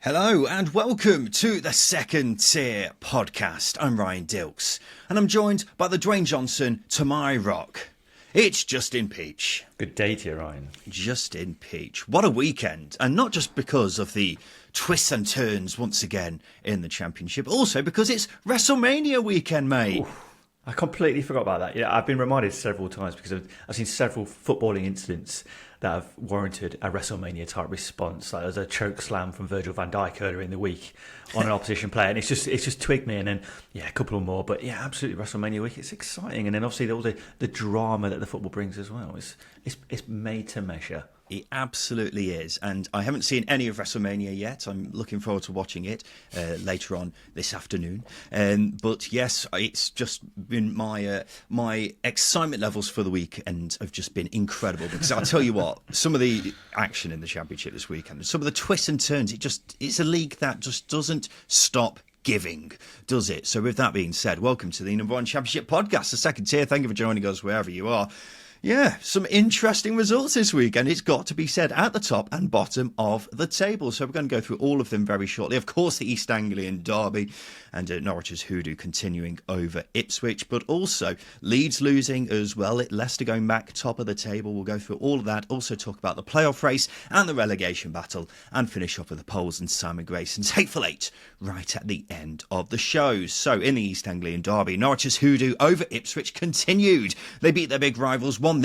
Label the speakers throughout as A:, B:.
A: Hello and welcome to the Second Tier Podcast. I'm Ryan Dilks and I'm joined by the Dwayne Johnson to my rock. It's Justin Peach.
B: Good day to you, Ryan.
A: Justin Peach. What a weekend. And not just because of the twists and turns once again in the Championship, also because it's WrestleMania weekend, mate.
B: Oof, I completely forgot about that. Yeah, I've been reminded several times because I've seen several footballing incidents that have warranted a WrestleMania type response. Like there's a choke slam from Virgil van Dijk earlier in the week on an opposition player, and it's just twigged me. And then a couple more. But yeah, absolutely WrestleMania week. It's exciting, and then obviously all the drama that the football brings as well. It's made to measure.
A: It absolutely is, and I haven't seen any of WrestleMania yet. I'm looking forward to watching it later on this afternoon. But yes, it's just been my excitement levels for the weekend have just been incredible. Because I'll tell you what, some of the action in the Championship this weekend, some of the twists and turns, it's a league that just doesn't stop giving, does it? So with that being said, welcome to the number one Championship podcast, the Second Tier. Thank you for joining us wherever you are. Yeah, some interesting results this week, and it's got to be said at the top and bottom of the table. So we're going to go through all of them very shortly. Of course, the East Anglian derby and Norwich's hoodoo continuing over Ipswich, but also Leeds losing as well. Leicester going back top of the table. We'll go through all of that. Also talk about the playoff race and the relegation battle, and finish off with the polls and Simon Grayson's Hateful Eight right at the end of the show. So in the East Anglian derby, Norwich's hoodoo over Ipswich continued. They beat their big rivals 1-0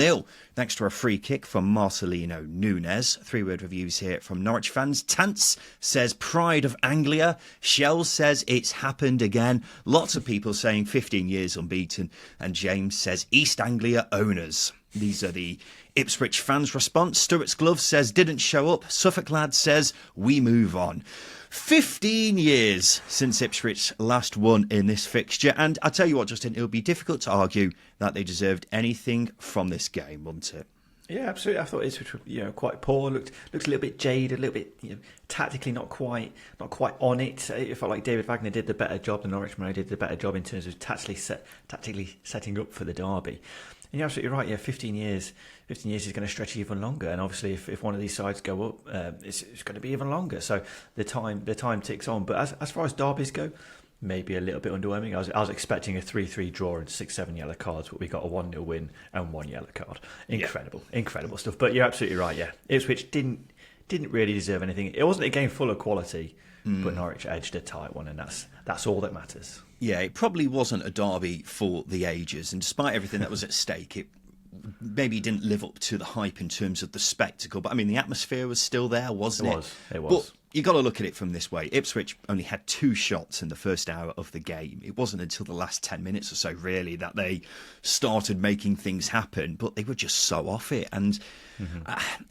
A: thanks to a free kick from Marcelino Nunes. 3-word reviews here from Norwich fans. Tance says pride of Anglia. Shell says it's happened again. Lots of people saying 15 years unbeaten. And James says East Anglia owners. These are the Ipswich fans' response. Stuart's Glove says didn't show up. Suffolk Lad says we move on. 15 years since Ipswich last won in this fixture, and I tell you what, Justin, it would be difficult to argue that they deserved anything from this game, wouldn't it?
B: Yeah, absolutely. I thought Ipswich were quite poor. Looked a little bit jaded, a little bit tactically not quite on it. It felt like David Wagner did the better job. The Norwich man did the better job in terms of tactically setting up for the derby. And you're absolutely right. Yeah, 15 years is going to stretch even longer. And obviously, if one of these sides go up, it's going to be even longer. So the time ticks on. But as far as derbies go, maybe a little bit underwhelming. I was expecting a 3-3 draw and 6-7 yellow cards, but we got a 1-0 win and 1 yellow card. Incredible stuff. But you're absolutely right. Yeah, Ipswich didn't really deserve anything. It wasn't a game full of quality, but Norwich edged a tight one, and that's all that matters.
A: Yeah, it probably wasn't a derby for the ages, and despite everything that was at stake, it maybe didn't live up to the hype in terms of the spectacle. But I mean, the atmosphere was still there, wasn't it?
B: It was.
A: But you got to look at it from this way. Ipswich only had 2 shots in the first hour of the game. It wasn't until the last 10 minutes or so, really, that they started making things happen. But they were just so off it, and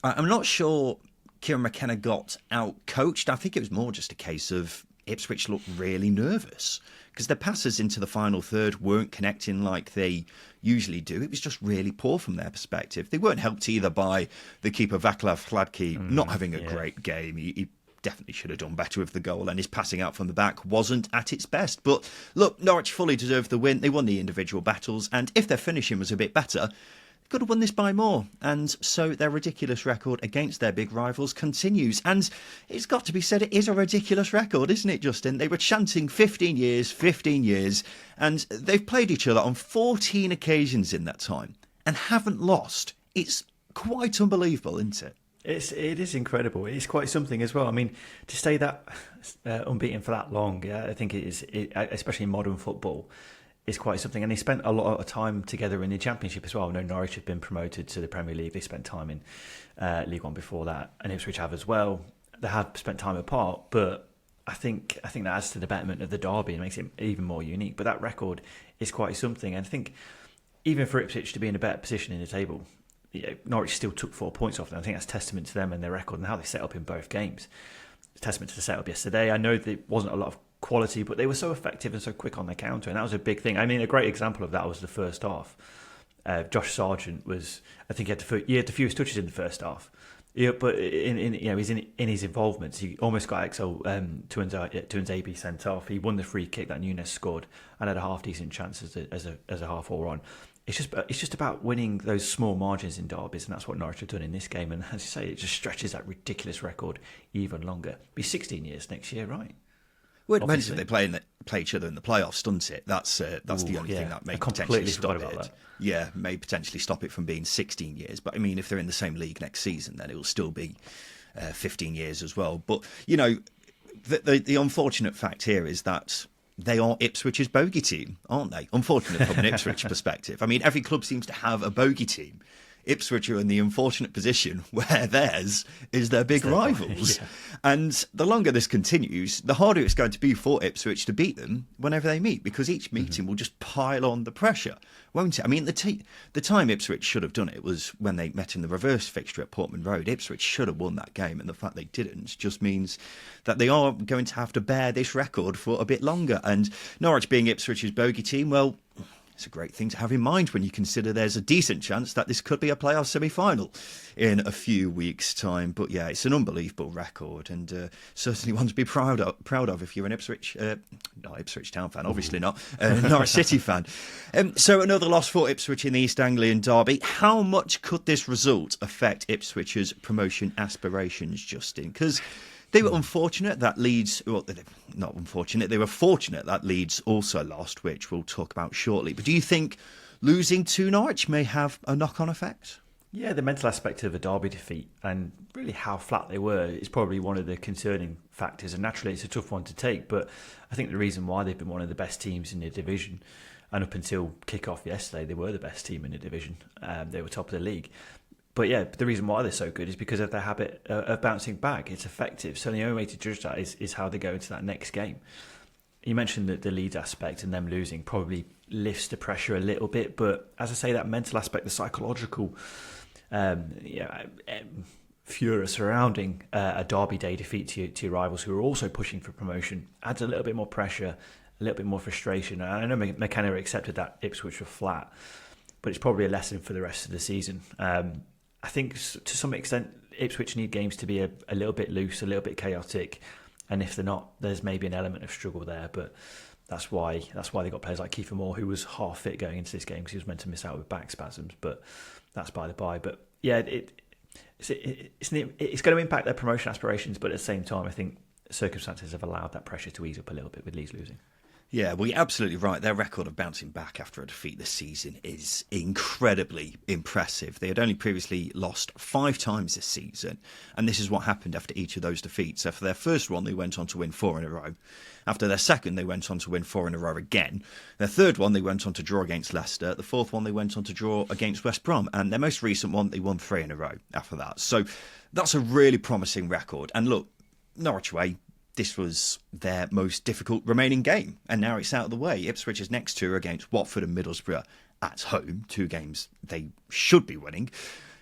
A: I'm not sure Kieran McKenna got out-coached. I think it was more just a case of Ipswich looked really nervous because their passes into the final third weren't connecting like they usually do. It was just really poor from their perspective. They weren't helped either by the keeper Vaclav Hladky not having a great game. He definitely should have done better with the goal, and his passing out from the back wasn't at its best. But look, Norwich fully deserved the win. They won the individual battles, and if their finishing was a bit better, could have won this by more, and so their ridiculous record against their big rivals continues. And it's got to be said, it is a ridiculous record, isn't it, Justin? They were chanting 15 years, and they've played each other on 14 occasions in that time and haven't lost. It's quite unbelievable, isn't it?
B: It is incredible. It's quite something as well. I mean, to stay that unbeaten for that long, yeah, I think it is, especially in modern football, is quite something. And they spent a lot of time together in the Championship as well. I know Norwich had been promoted to the Premier League. They spent time in League One before that, and Ipswich have as well. They have spent time apart, but I think that adds to the betterment of the derby and makes it even more unique. But that record is quite something. And I think even for Ipswich to be in a better position in the table, Norwich still took 4 points off them. I think that's testament to them and their record and how they set up in both games. It's testament to the setup yesterday. I know there wasn't a lot of quality, but they were so effective and so quick on their counter, and that was a big thing. I mean, a great example of that was the first half. Josh Sargent he had the fewest touches in the first half. Yeah, but he's in his involvements. He almost got Axel Tuanzebe sent off. He won the free kick that Nunes scored and had a half decent chance as a half all on. it's just about winning those small margins in derbies, and that's what Norwich have done in this game. And as you say, it just stretches that ridiculous record even longer. It'll be 16 years next year, right?
A: Well, it depends if they play each other in the playoffs, doesn't it? That's the only thing that may potentially stop it. Yeah, may potentially stop it from being 16 years. But I mean, if they're in the same league next season, then it will still be 15 years as well. But you know, the unfortunate fact here is that they are Ipswich's bogey team, aren't they? Unfortunate from an Ipswich perspective. I mean, every club seems to have a bogey team. Ipswich are in the unfortunate position where theirs is their big rivals. Yeah. And the longer this continues, the harder it's going to be for Ipswich to beat them whenever they meet, because each meeting will just pile on the pressure, won't it? I mean, the time Ipswich should have done it was when they met in the reverse fixture at Portman Road. Ipswich should have won that game, and the fact they didn't just means that they are going to have to bear this record for a bit longer. And Norwich being Ipswich's bogey team, well, it's a great thing to have in mind when you consider there's a decent chance that this could be a playoff semi-final in a few weeks' time. But yeah, it's an unbelievable record, and certainly one to be proud of if you're an Ipswich, not Ipswich Town fan, obviously not, Norwich City fan. So another loss for Ipswich in the East Anglian derby. How much could this result affect Ipswich's promotion aspirations, Justin? Because they were unfortunate that Leeds, well, not unfortunate, they were fortunate that Leeds also lost, which we'll talk about shortly. But do you think losing to Norwich may have a knock-on effect?
B: Yeah, the mental aspect of a derby defeat and really how flat they were is probably one of the concerning factors. And naturally, it's a tough one to take. But I think the reason why they've been one of the best teams in the division, and up until kick-off yesterday, they were the best team in the division. They were top of the league. But yeah, the reason why they're so good is because of their habit of bouncing back. It's effective. So the only way to judge that is how they go into that next game. You mentioned that the Leeds aspect and them losing probably lifts the pressure a little bit. But as I say, that mental aspect, the psychological furor surrounding a Derby Day defeat to your rivals who are also pushing for promotion adds a little bit more pressure, a little bit more frustration. And I know McKenna accepted that Ipswich were flat, but it's probably a lesson for the rest of the season. I think to some extent Ipswich need games to be a little bit loose, a little bit chaotic, and if they're not, there's maybe an element of struggle there. But that's why they got players like Kiefer Moore, who was half fit going into this game because he was meant to miss out with back spasms. But that's by the by. But yeah, it's going to impact their promotion aspirations. But at the same time, I think circumstances have allowed that pressure to ease up a little bit with Leeds losing.
A: Yeah, well, you're absolutely right. Their record of bouncing back after a defeat this season is incredibly impressive. They had only previously lost 5 times this season, and this is what happened after each of those defeats. After their first one, they went on to win 4 in a row. After their second, they went on to win 4 in a row again. Their third one, they went on to draw against Leicester. The fourth one, they went on to draw against West Brom. And their most recent one, they won 3 in a row after that. So that's a really promising record. And look, Norwich away, this was their most difficult remaining game, and now it's out of the way. Ipswich's next 2 are against Watford and Middlesbrough at home, 2 games they should be winning.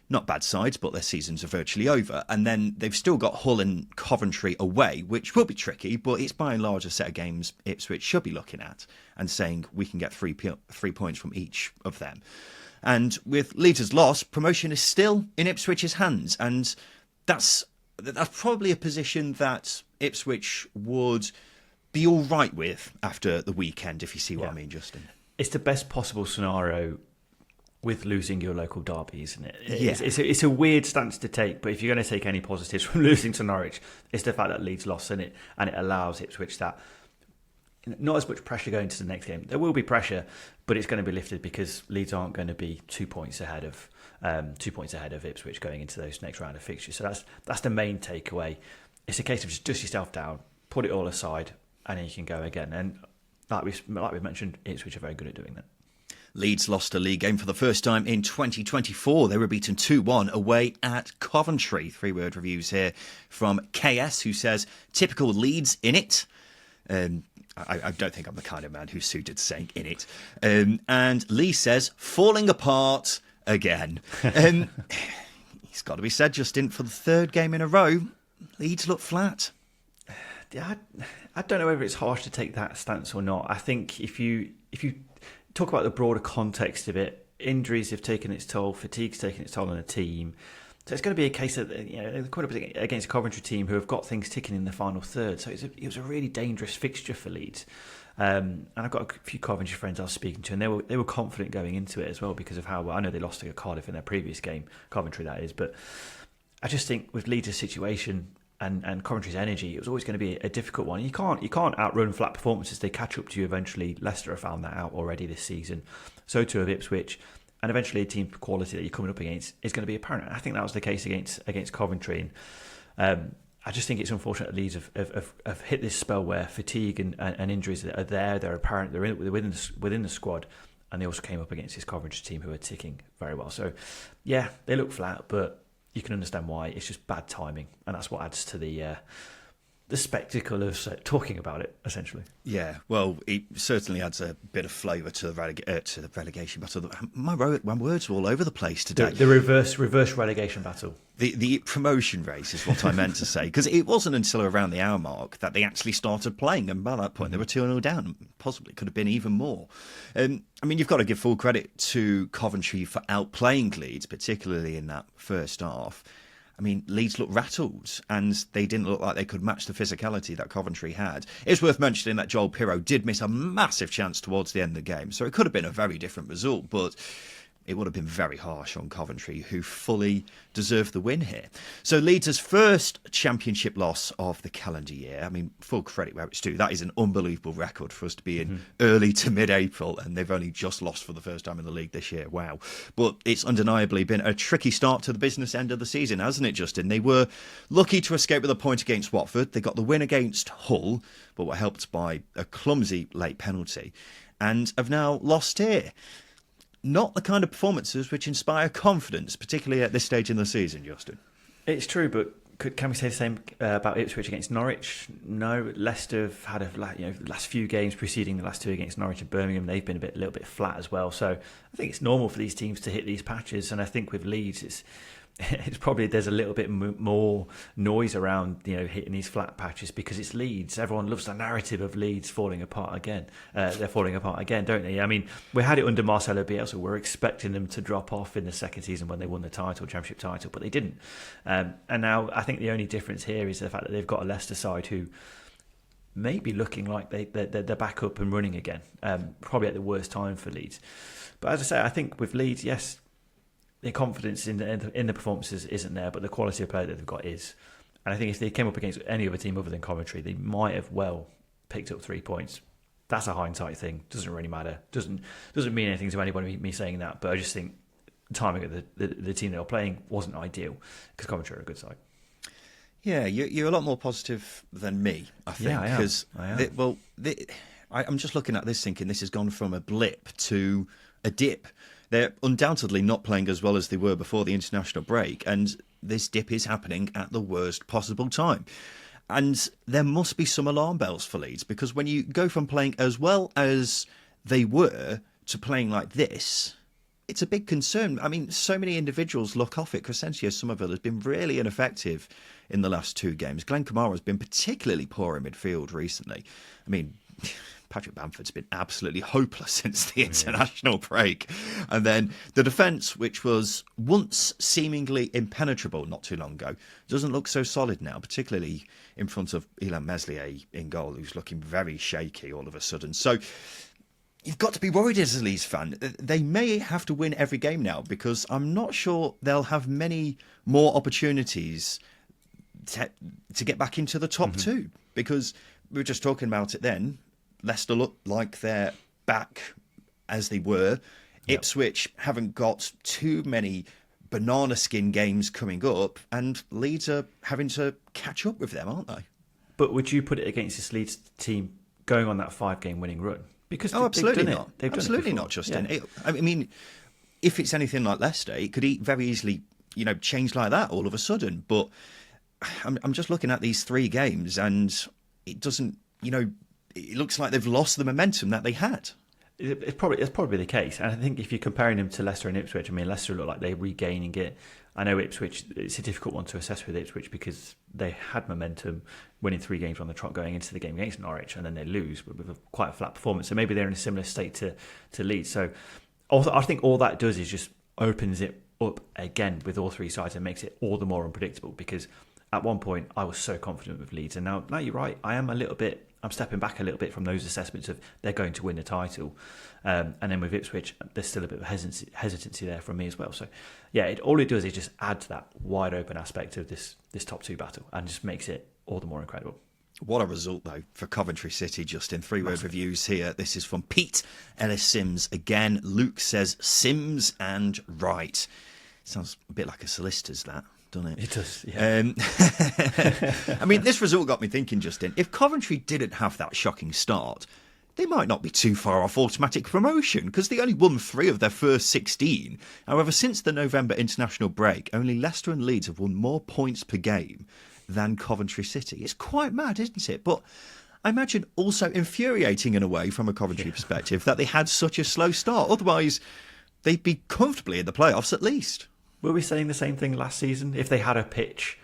A: Not bad sides, but their seasons are virtually over. And then they've still got Hull and Coventry away, which will be tricky, but it's by and large a set of games Ipswich should be looking at and saying we can get 3 points from each of them. And with Leeds' loss, promotion is still in Ipswich's hands, and that's probably a position that Ipswich would be all right with after the weekend, if you see what I mean, Justin.
B: It's the best possible scenario with losing your local derby, isn't it? It's a weird stance to take, but if you're going to take any positives from losing to Norwich, it's the fact that Leeds lost in it, and it allows Ipswich that not as much pressure going to the next game. There will be pressure, but it's going to be lifted because Leeds aren't going to be 2 points ahead of Ipswich going into those next round of fixtures. So that's the main takeaway. It's a case of just dust yourself down, put it all aside, and then you can go again. And like we've mentioned, Ipswich are very good at doing that.
A: Leeds lost a league game for the first time in 2024. They were beaten 2-1 away at Coventry. 3-word reviews here from KS, who says, typical Leeds in it. I don't think I'm the kind of man who's suited to saying in it. And Lee says, falling apart again. It's got to be said, Justin, for the 3rd game in a row, Leeds look flat.
B: Yeah, I don't know whether it's harsh to take that stance or not. I think if you talk about the broader context of it, injuries have taken its toll, fatigue's taken its toll on a team. So it's going to be a case that they're coming up against a Coventry team who have got things ticking in the final third. So it was a really dangerous fixture for Leeds. And I've got a few Coventry friends I was speaking to, and they were confident going into it as well because of how well. I know they lost to Cardiff in their previous game, Coventry that is, but I just think with Leeds' situation and Coventry's energy, it was always going to be a difficult one. You can't outrun flat performances. They catch up to you eventually. Leicester have found that out already this season. So too have Ipswich. And eventually a team quality that you're coming up against is going to be apparent. And I think that was the case against Coventry. And I just think it's unfortunate that Leeds have hit this spell where fatigue and injuries are there. They're apparent. They're within the squad. And they also came up against this Coventry team who are ticking very well. So, yeah, they look flat, but you can understand why. It's just bad timing. And that's what adds to the spectacle of talking about it, essentially.
A: Yeah, well, it certainly adds a bit of flavour to the relegation battle. My words are all over the place today.
B: The reverse relegation battle.
A: The promotion race is what I meant to say, because it wasn't until around the hour mark that they actually started playing, and by that point they were 2-0 down. Possibly could have been even more. I mean, you've got to give full credit to Coventry for outplaying Leeds, particularly in that first half. I mean, Leeds looked rattled, and they didn't look like they could match the physicality that Coventry had. It's worth mentioning that Joel Pirro did miss a massive chance towards the end of the game, so it could have been a very different result, but it would have been very harsh on Coventry, who fully deserved the win here. So Leeds' first championship loss of the calendar year. I mean, full credit where it's due. That is an unbelievable record for us to be in early to mid-April, and they've only just lost for the first time in the league this year. Wow. But it's undeniably been a tricky start to the business end of the season, hasn't it, Justin? They were lucky to escape with a point against Watford. They got the win against Hull, but were helped by a clumsy late penalty, and have now lost here. Not the kind of performances which inspire confidence, particularly at this stage in the season, Justin.
B: It's true, but can we say the same about Ipswich against Norwich? No, Leicester have had the last few games preceding the last two against Norwich and Birmingham. They've been a little bit flat as well. So I think it's normal for these teams to hit these patches, and I think with Leeds, it's probably there's a little bit more noise around hitting these flat patches because it's Leeds. Everyone loves the narrative of Leeds falling apart again. They're falling apart again, don't they? I mean, we had it under Marcelo Bielsa. We're expecting them to drop off in the second season when they won the championship title, but they didn't. And now I think the only difference here is the fact that they've got a Leicester side who may be looking like they're back up and running again. Probably at the worst time for Leeds. But as I say, I think with Leeds, yes, the confidence in the performances isn't there, but the quality of player that they've got is. And I think if they came up against any other team other than Coventry, they might have well picked up 3 points. That's a hindsight thing. Doesn't really matter. Doesn't mean anything to anybody me saying that. But I just think the timing of the team they were playing wasn't ideal because Coventry are a good side.
A: Yeah, you're a lot more positive than me, I think.
B: Yeah, I am.
A: Because I'm just looking at this thinking this has gone from a blip to a dip. They're undoubtedly not playing as well as they were before the international break, and this dip is happening at the worst possible time. And there must be some alarm bells for Leeds, because when you go from playing as well as they were to playing like this, it's a big concern. I mean, so many individuals look off it. Crescencio Somerville has been really ineffective in the last 2 games. Glenn Kamara has been particularly poor in midfield recently. I mean, Patrick Bamford's been absolutely hopeless since the international break. And then the defence, which was once seemingly impenetrable not too long ago, doesn't look so solid now, particularly in front of Ilhan Meslier in goal, who's looking very shaky all of a sudden. So you've got to be worried as a Leeds fan. They may have to win every game now, because I'm not sure they'll have many more opportunities to get back into the top 2, because we were just talking about it then. Leicester look like they're back as they were. Yep. Ipswich haven't got too many banana skin games coming up, and Leeds are having to catch up with them, aren't they?
B: But would you put it against this Leeds team going on that 5-game winning run? Because
A: absolutely
B: they've
A: not.
B: They've
A: absolutely
B: done it
A: not, Justin.
B: Yeah.
A: I mean, if it's anything like Leicester, it could very easily, change like that all of a sudden. But I'm just looking at these 3 games, and it doesn't, it looks like they've lost the momentum that they had.
B: It's probably the case. And I think if you're comparing them to Leicester and Ipswich, I mean, Leicester look like they're regaining it. I know Ipswich, it's a difficult one to assess with Ipswich because they had momentum, winning 3 games on the trot going into the game against Norwich, and then they lose with quite a flat performance. So maybe they're in a similar state to Leeds. So I think all that does is just opens it up again with all three sides and makes it all the more unpredictable, because at one point I was so confident with Leeds, and now you're right, I'm stepping back a little bit from those assessments of they're going to win the title, and then with Ipswich there's still a bit of hesitancy there from me as well. So yeah, all it does is just add to that wide open aspect of this top two battle and just makes it all the more incredible.
A: What a result, though, for Coventry City. Justin, 3-word reviews here. This is from Pete Ellis Sims again. Luke says Sims and Wright. Sounds a bit like a solicitor's, that, doesn't it?
B: It does, yeah.
A: I mean, this result got me thinking, Justin, if Coventry didn't have that shocking start, they might not be too far off automatic promotion, because they only won 3 of their first 16. However, since the November international break, only Leicester and Leeds have won more points per game than Coventry City. It's quite mad, isn't it? But I imagine also infuriating in a way from a Coventry perspective that they had such a slow start. Otherwise, they'd be comfortably in the playoffs at least.
B: Were we saying the same thing last season? If they had a pitch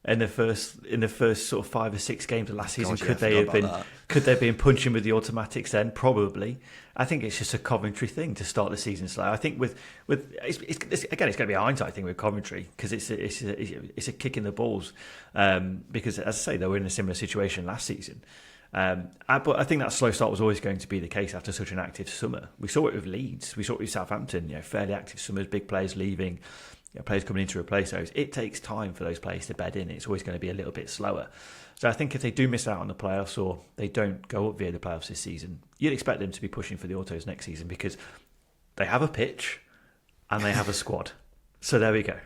B: in the first sort of 5 or 6 games of last season, could they have been punching with the automatics then? Probably. I think it's just a Coventry thing to start the season slow. I think with it's going to be a hindsight thing with Coventry, because it's a kick in the balls, because as I say, they were in a similar situation last season. But I think that slow start was always going to be the case after such an active summer. We saw it with Leeds, we saw it with Southampton. Fairly active summers, big players leaving, players coming in to replace those. It takes time for those players to bed in. It's always going to be a little bit slower. So I think if they do miss out on the playoffs, or they don't go up via the playoffs this season, you'd expect them to be pushing for the autos next season, because they have a pitch and they have a squad. So there we go.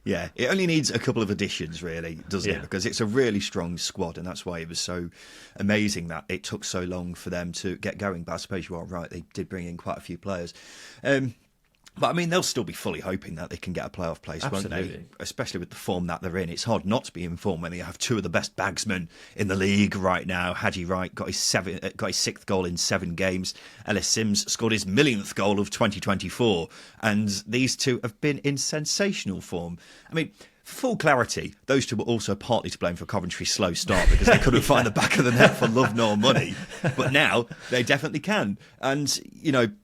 A: Yeah, it only needs a couple of additions, really, doesn't it? Because it's a really strong squad, and that's why it was so amazing that it took so long for them to get going. But I suppose you are right, they did bring in quite a few players. But I mean, they'll still be fully hoping that they can get a playoff place, won't they? Especially with the form that they're in. It's hard not to be in form when they have 2 of the best bagsmen in the league right now. Haji Wright got his 6th goal in 7 games. Ellis Sims scored his 1,000,000th goal of 2024. And these 2 have been in sensational form. I mean, for full clarity, those 2 were also partly to blame for Coventry's slow start, because they couldn't find the back of the net for love nor money. But now they definitely can. And,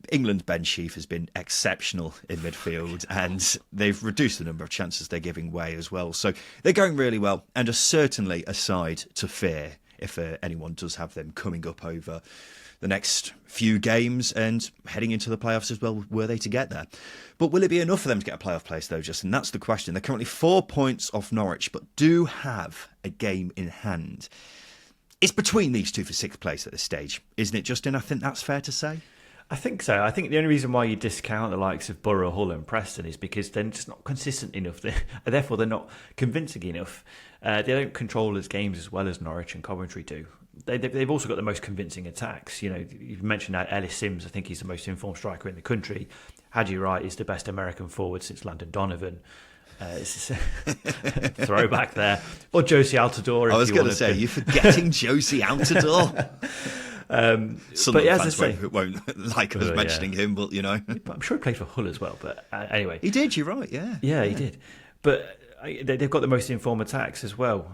A: England's Ben Sheaf has been exceptional in midfield, and they've reduced the number of chances they're giving away as well. So they're going really well, and are certainly a side to fear if anyone does have them coming up over the next few games and heading into the playoffs as well, were they to get there. But will it be enough for them to get a playoff place, though, Justin? That's the question. They're currently 4 points off Norwich, but do have a game in hand. It's between these 2 for 6th place at this stage, isn't it, Justin? I think that's fair to say.
B: I think so. I think the only reason why you discount the likes of Borough, Hull and Preston is because they're just not consistent enough. Therefore, they're not convincing enough. They don't control those games as well as Norwich and Coventry do. They've also got the most convincing attacks. You've mentioned that Ellis Sims. I think he's the most informed striker in the country. Haji Wright is the best American forward since Landon Donovan. It's throwback there. Or Josie Altidore.
A: I was going to say, you're forgetting Josie Altidore. But as I say, won't like us mentioning him, but
B: But I'm sure he played for Hull as well. But anyway,
A: he did. You're right. Yeah,
B: he did. But they've got the most informed attacks as well.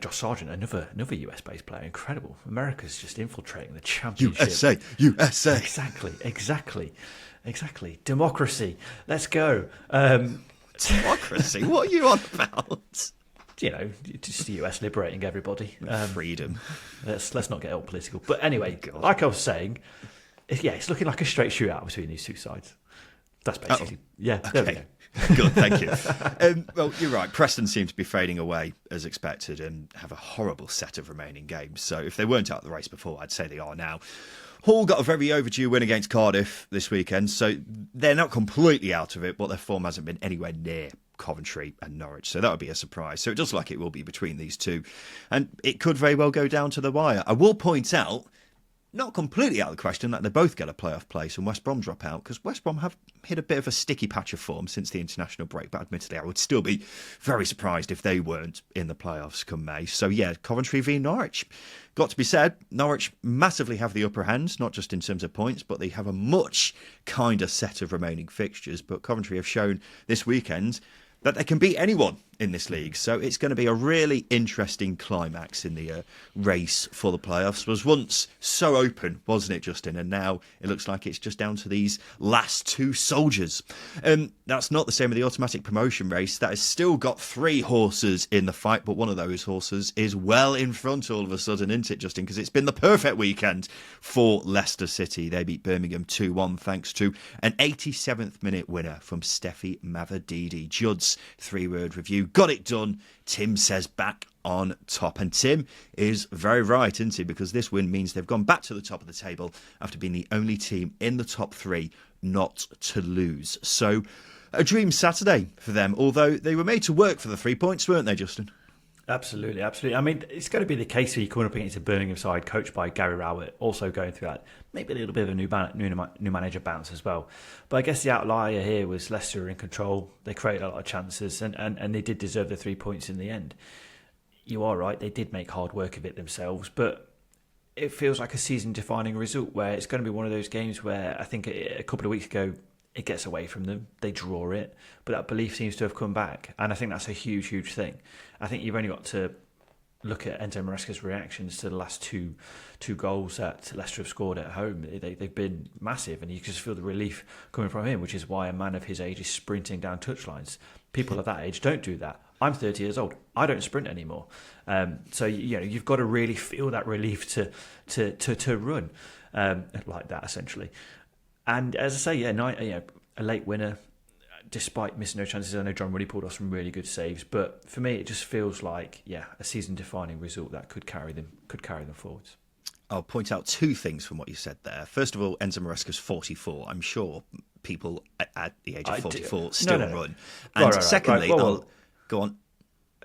B: Josh Sargent, another US-based player, incredible. America's just infiltrating the championship.
A: USA.
B: Exactly. Democracy. Let's go.
A: Democracy? What are you on about?
B: Just the US liberating everybody.
A: Freedom.
B: Let's not get all political. But anyway, like I was saying, it's looking like a straight shootout between these 2 sides. That's basically... Yeah,
A: okay.
B: There we go.
A: Good, thank you. Well, you're right. Preston seem to be fading away as expected and have a horrible set of remaining games. So if they weren't out of the race before, I'd say they are now. Hull got a very overdue win against Cardiff this weekend, so they're not completely out of it, but their form hasn't been anywhere near Coventry and Norwich, so that would be a surprise. So it does look like it will be between these 2, and it could very well go down to the wire. I will point out, not completely out of the question, that they both get a playoff place and West Brom drop out, because West Brom have hit a bit of a sticky patch of form since the international break, but admittedly I would still be very surprised if they weren't in the playoffs come May. So yeah, Coventry v Norwich. Got to be said, Norwich massively have the upper hand, not just in terms of points, but they have a much kinder set of remaining fixtures. But Coventry have shown this weekend that they can beat anyone in this league. So it's going to be a really interesting climax in the race for the playoffs. It was once so open, wasn't it, Justin? And now it looks like it's just down to these last two soldiers. That's not the same with the automatic promotion race. That has still got three horses in the fight, but one of those horses is well in front all of a sudden, isn't it, Justin? Because it's been the perfect weekend for Leicester City. They beat Birmingham 2-1 thanks to an 87th minute winner from Steffi Mavadidi. Judd's three-word review. Got it done. Tim says back on top. And Tim is very right, isn't he? Because this win means they've gone back to the top of the table after being the only team in the top three not to lose. So a dream Saturday for them, although they were made to work for the 3 points, weren't they, Justin?
B: Absolutely, absolutely. I mean, it's going to be the case here. You're coming up against a Birmingham side coached by Gary Rowett, also going through that, maybe a little bit of a new manager bounce as well. But I guess the outlier here was Leicester in control. They created a lot of chances and they did deserve the 3 points in the end. You are right, they did make hard work of it themselves, but it feels like a season-defining result where it's going to be one of those games where I think a couple of weeks ago it gets away from them, they draw it, but that belief seems to have come back, and I think that's a huge, huge thing. I think you've only got to look at Enzo Maresca's reactions to the last two goals that Leicester have scored at home. They've been massive, and you can just feel the relief coming from him, which is why a man of his age is sprinting down touchlines. People of that age don't do that. I'm 30 years old. I don't sprint anymore. So you've got to really feel that relief to run like that, essentially. And as I say, a late winner, despite missing no chances. I know John Ruddy pulled off some really good saves, but for me, it just feels like a season-defining result that could carry them forwards.
A: I'll point out two things from what you said there. First of all, Enzo Maresca's 44. I'm sure people at the age of 44 still run. And secondly,
B: Well,
A: go on.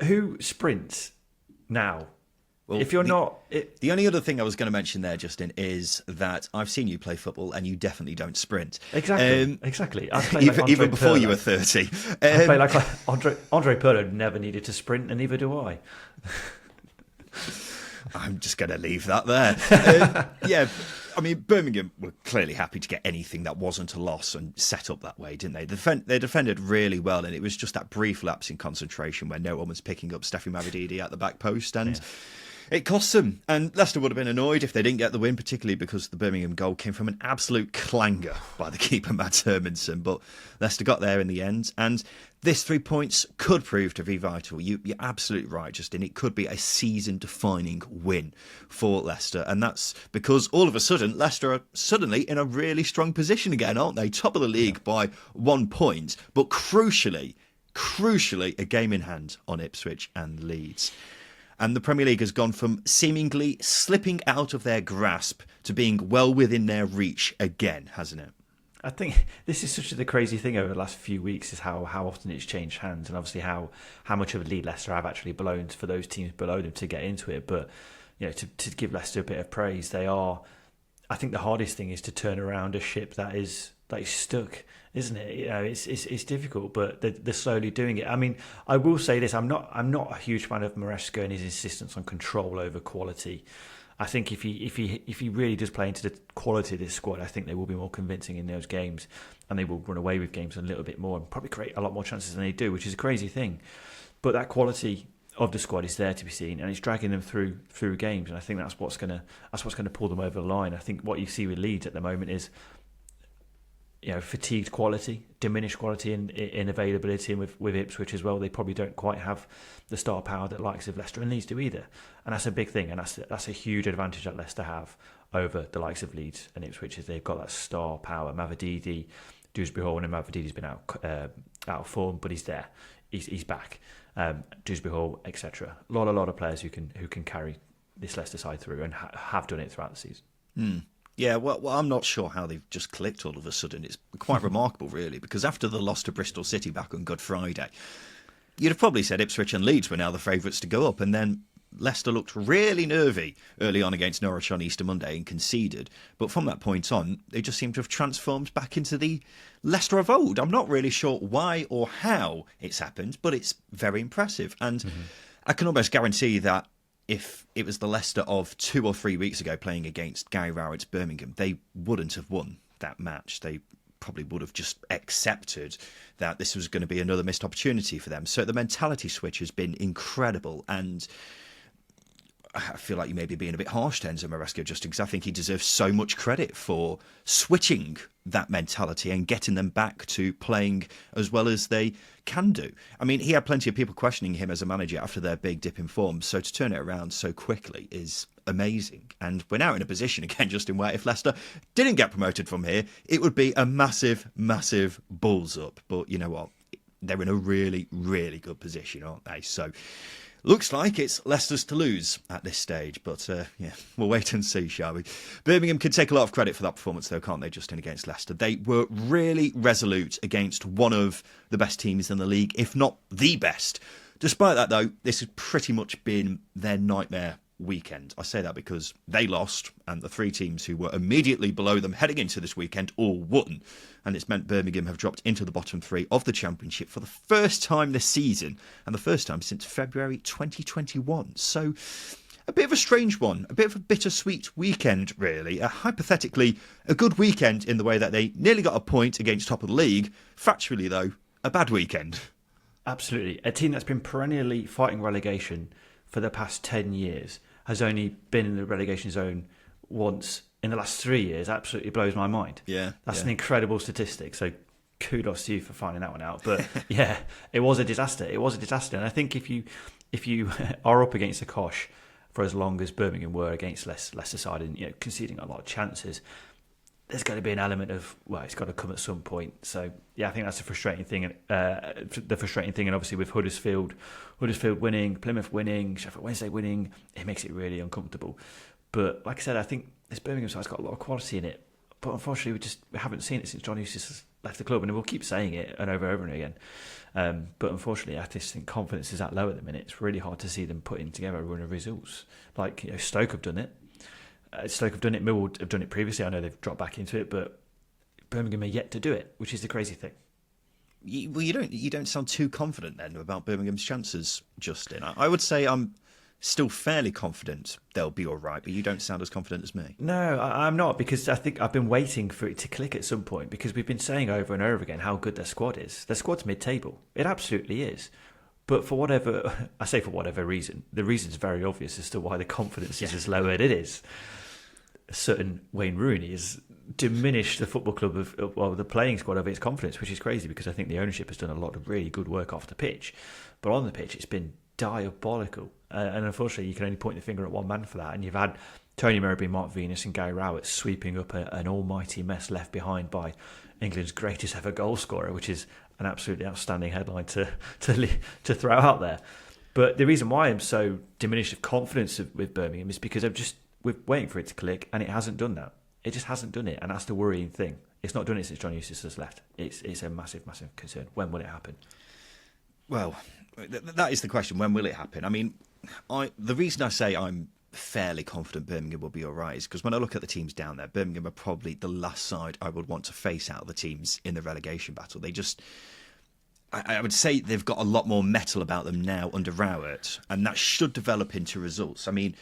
B: Who sprints now?
A: Well,
B: if you're
A: the only other thing I was going to mention there, Justin, is that I've seen you play football and you definitely don't sprint.
B: Exactly.
A: Even before you were 30.
B: I play like Andre Pirlo never needed to sprint, and neither do I.
A: I'm just going to leave that there. I mean, Birmingham were clearly happy to get anything that wasn't a loss and set up that way, didn't they? They defended really well, and it was just that brief lapse in concentration where no one was picking up Steffi Mavadidi at the back post, and it cost them. And Leicester would have been annoyed if they didn't get the win, particularly because the Birmingham goal came from an absolute clanger by the keeper, Mads Hermansen. But Leicester got there in the end, and this 3 points could prove to be vital. You're absolutely right, Justin. It could be a season-defining win for Leicester. And that's because all of a sudden, Leicester are suddenly in a really strong position again, aren't they? Top of the league by 1 point. But crucially, a game in hand on Ipswich and Leeds. And the Premier League has gone from seemingly slipping out of their grasp to being well within their reach again, hasn't it?
B: I think this is such the crazy thing over the last few weeks is how often it's changed hands, and obviously how much of a lead Leicester have actually blown for those teams below them to get into it. But to give Leicester a bit of praise, they are. I think the hardest thing is to turn around a ship that is stuck, isn't it? It's difficult, but they're slowly doing it. I mean, I will say this: I'm not a huge fan of Maresca and his insistence on control over quality. I think if he really does play into the quality of this squad, I think they will be more convincing in those games, and they will run away with games a little bit more and probably create a lot more chances than they do, which is a crazy thing. But that quality of the squad is there to be seen, and it's dragging them through games, and I think that's what's gonna pull them over the line. I think what you see with Leeds at the moment is fatigued quality, diminished quality in availability, and with Ipswich as well. They probably don't quite have the star power that likes of Leicester and Leeds do either, and that's a big thing, and that's a huge advantage that Leicester have over the likes of Leeds and Ipswich is they've got that star power. Mavadidi, Dewsbury Hall, and Mavadidi's been out of form, but he's there, he's back. Dewsbury Hall, etc. A lot of players who can carry this Leicester side through and have done it throughout the season.
A: Yeah, well, I'm not sure how they've just clicked all of a sudden. It's quite remarkable, really, because after the loss to Bristol City back on Good Friday, you'd have probably said Ipswich and Leeds were now the favourites to go up, and then Leicester looked really nervy early on against Norwich on Easter Monday and conceded. But from that point on, they just seem to have transformed back into the Leicester of old. I'm not really sure why or how it's happened, but it's very impressive. And I can almost guarantee that if it was the Leicester of 2 or 3 weeks ago playing against Gary Rowett's Birmingham, they wouldn't have won that match. They probably would have just accepted that this was going to be another missed opportunity for them. So the mentality switch has been incredible, and I feel like you may be being a bit harsh to Enzo Maresca, Justin, because I think he deserves so much credit for switching that mentality and getting them back to playing as well as they can do. I mean, he had plenty of people questioning him as a manager after their big dip in form, so to turn it around so quickly is amazing. And we're now in a position again, Justin, where if Leicester didn't get promoted from here, it would be a massive, massive balls up. But you know what? They're in a really, really good position, aren't they? So looks like it's Leicester's to lose at this stage, but yeah, we'll wait and see, shall we? Birmingham can take a lot of credit for that performance, though, can't they, Justin, against Leicester? They were really resolute against one of the best teams in the league, if not the best. Despite that, though, this has pretty much been their nightmare weekend. I say that because they lost, and the three teams who were immediately below them heading into this weekend all won, and it's meant Birmingham have dropped into the bottom three of the Championship for the first time this season, and the first time since February 2021. So a bit of a strange one, a bit of a bittersweet weekend, really. Hypothetically, a good weekend in the way that they nearly got a point against top of the league. Factually, though, a bad weekend.
B: Absolutely. A team that's been perennially fighting relegation for the past 10 years has only been in the relegation zone once in the last 3 years. Absolutely blows my mind.
A: Yeah,
B: that's an incredible statistic. So kudos to you for finding that one out. But yeah, it was a disaster. It was a disaster. And I think if you are up against a Kosh for as long as Birmingham were against Leicester side and conceding a lot of chances, there's going to be an element of, well, it's got to come at some point. So yeah, I think that's the frustrating thing. And obviously with Huddersfield winning, Plymouth winning, Sheffield Wednesday winning, it makes it really uncomfortable. But like I said, I think this Birmingham side's got a lot of quality in it. But unfortunately, we haven't seen it since John Eustace has left the club, and we'll keep saying it and over and again. But unfortunately, I just think confidence is that low at the minute. It's really hard to see them putting together a run of results. Like Stoke have done it. Stoke have done it. Millwall have done it previously. I know they've dropped back into it, but Birmingham are yet to do it, which is the crazy thing.
A: You don't sound too confident then about Birmingham's chances, Justin. I would say I'm still fairly confident they'll be all right, but you don't sound as confident as me.
B: No, I'm not, because I think I've been waiting for it to click at some point, because we've been saying over and over again how good their squad is. Their squad's mid-table. It absolutely is. But for whatever reason, the reason's very obvious as to why the confidence is as low as it is. A certain Wayne Rooney has diminished the football club the playing squad of its confidence, which is crazy because I think the ownership has done a lot of really good work off the pitch. But on the pitch, it's been diabolical. And unfortunately, you can only point the finger at one man for that. And you've had Tony Mowbray, Mark Venus and Gary Rowett sweeping up an almighty mess left behind by England's greatest ever goal scorer, which is an absolutely outstanding headline to throw out there. But the reason why I'm so diminished of confidence with Birmingham is because we're waiting for it to click, and it hasn't done that. It just hasn't done it, and that's the worrying thing. It's not done it since John Eustace has left. It's a massive, massive concern. When will it happen?
A: Well, that is the question. When will it happen? I mean, the reason I say I'm fairly confident Birmingham will be all right is because when I look at the teams down there, Birmingham are probably the last side I would want to face out of the teams in the relegation battle. They just, I would say they've got a lot more metal about them now under Rowett, and that should develop into results. I mean,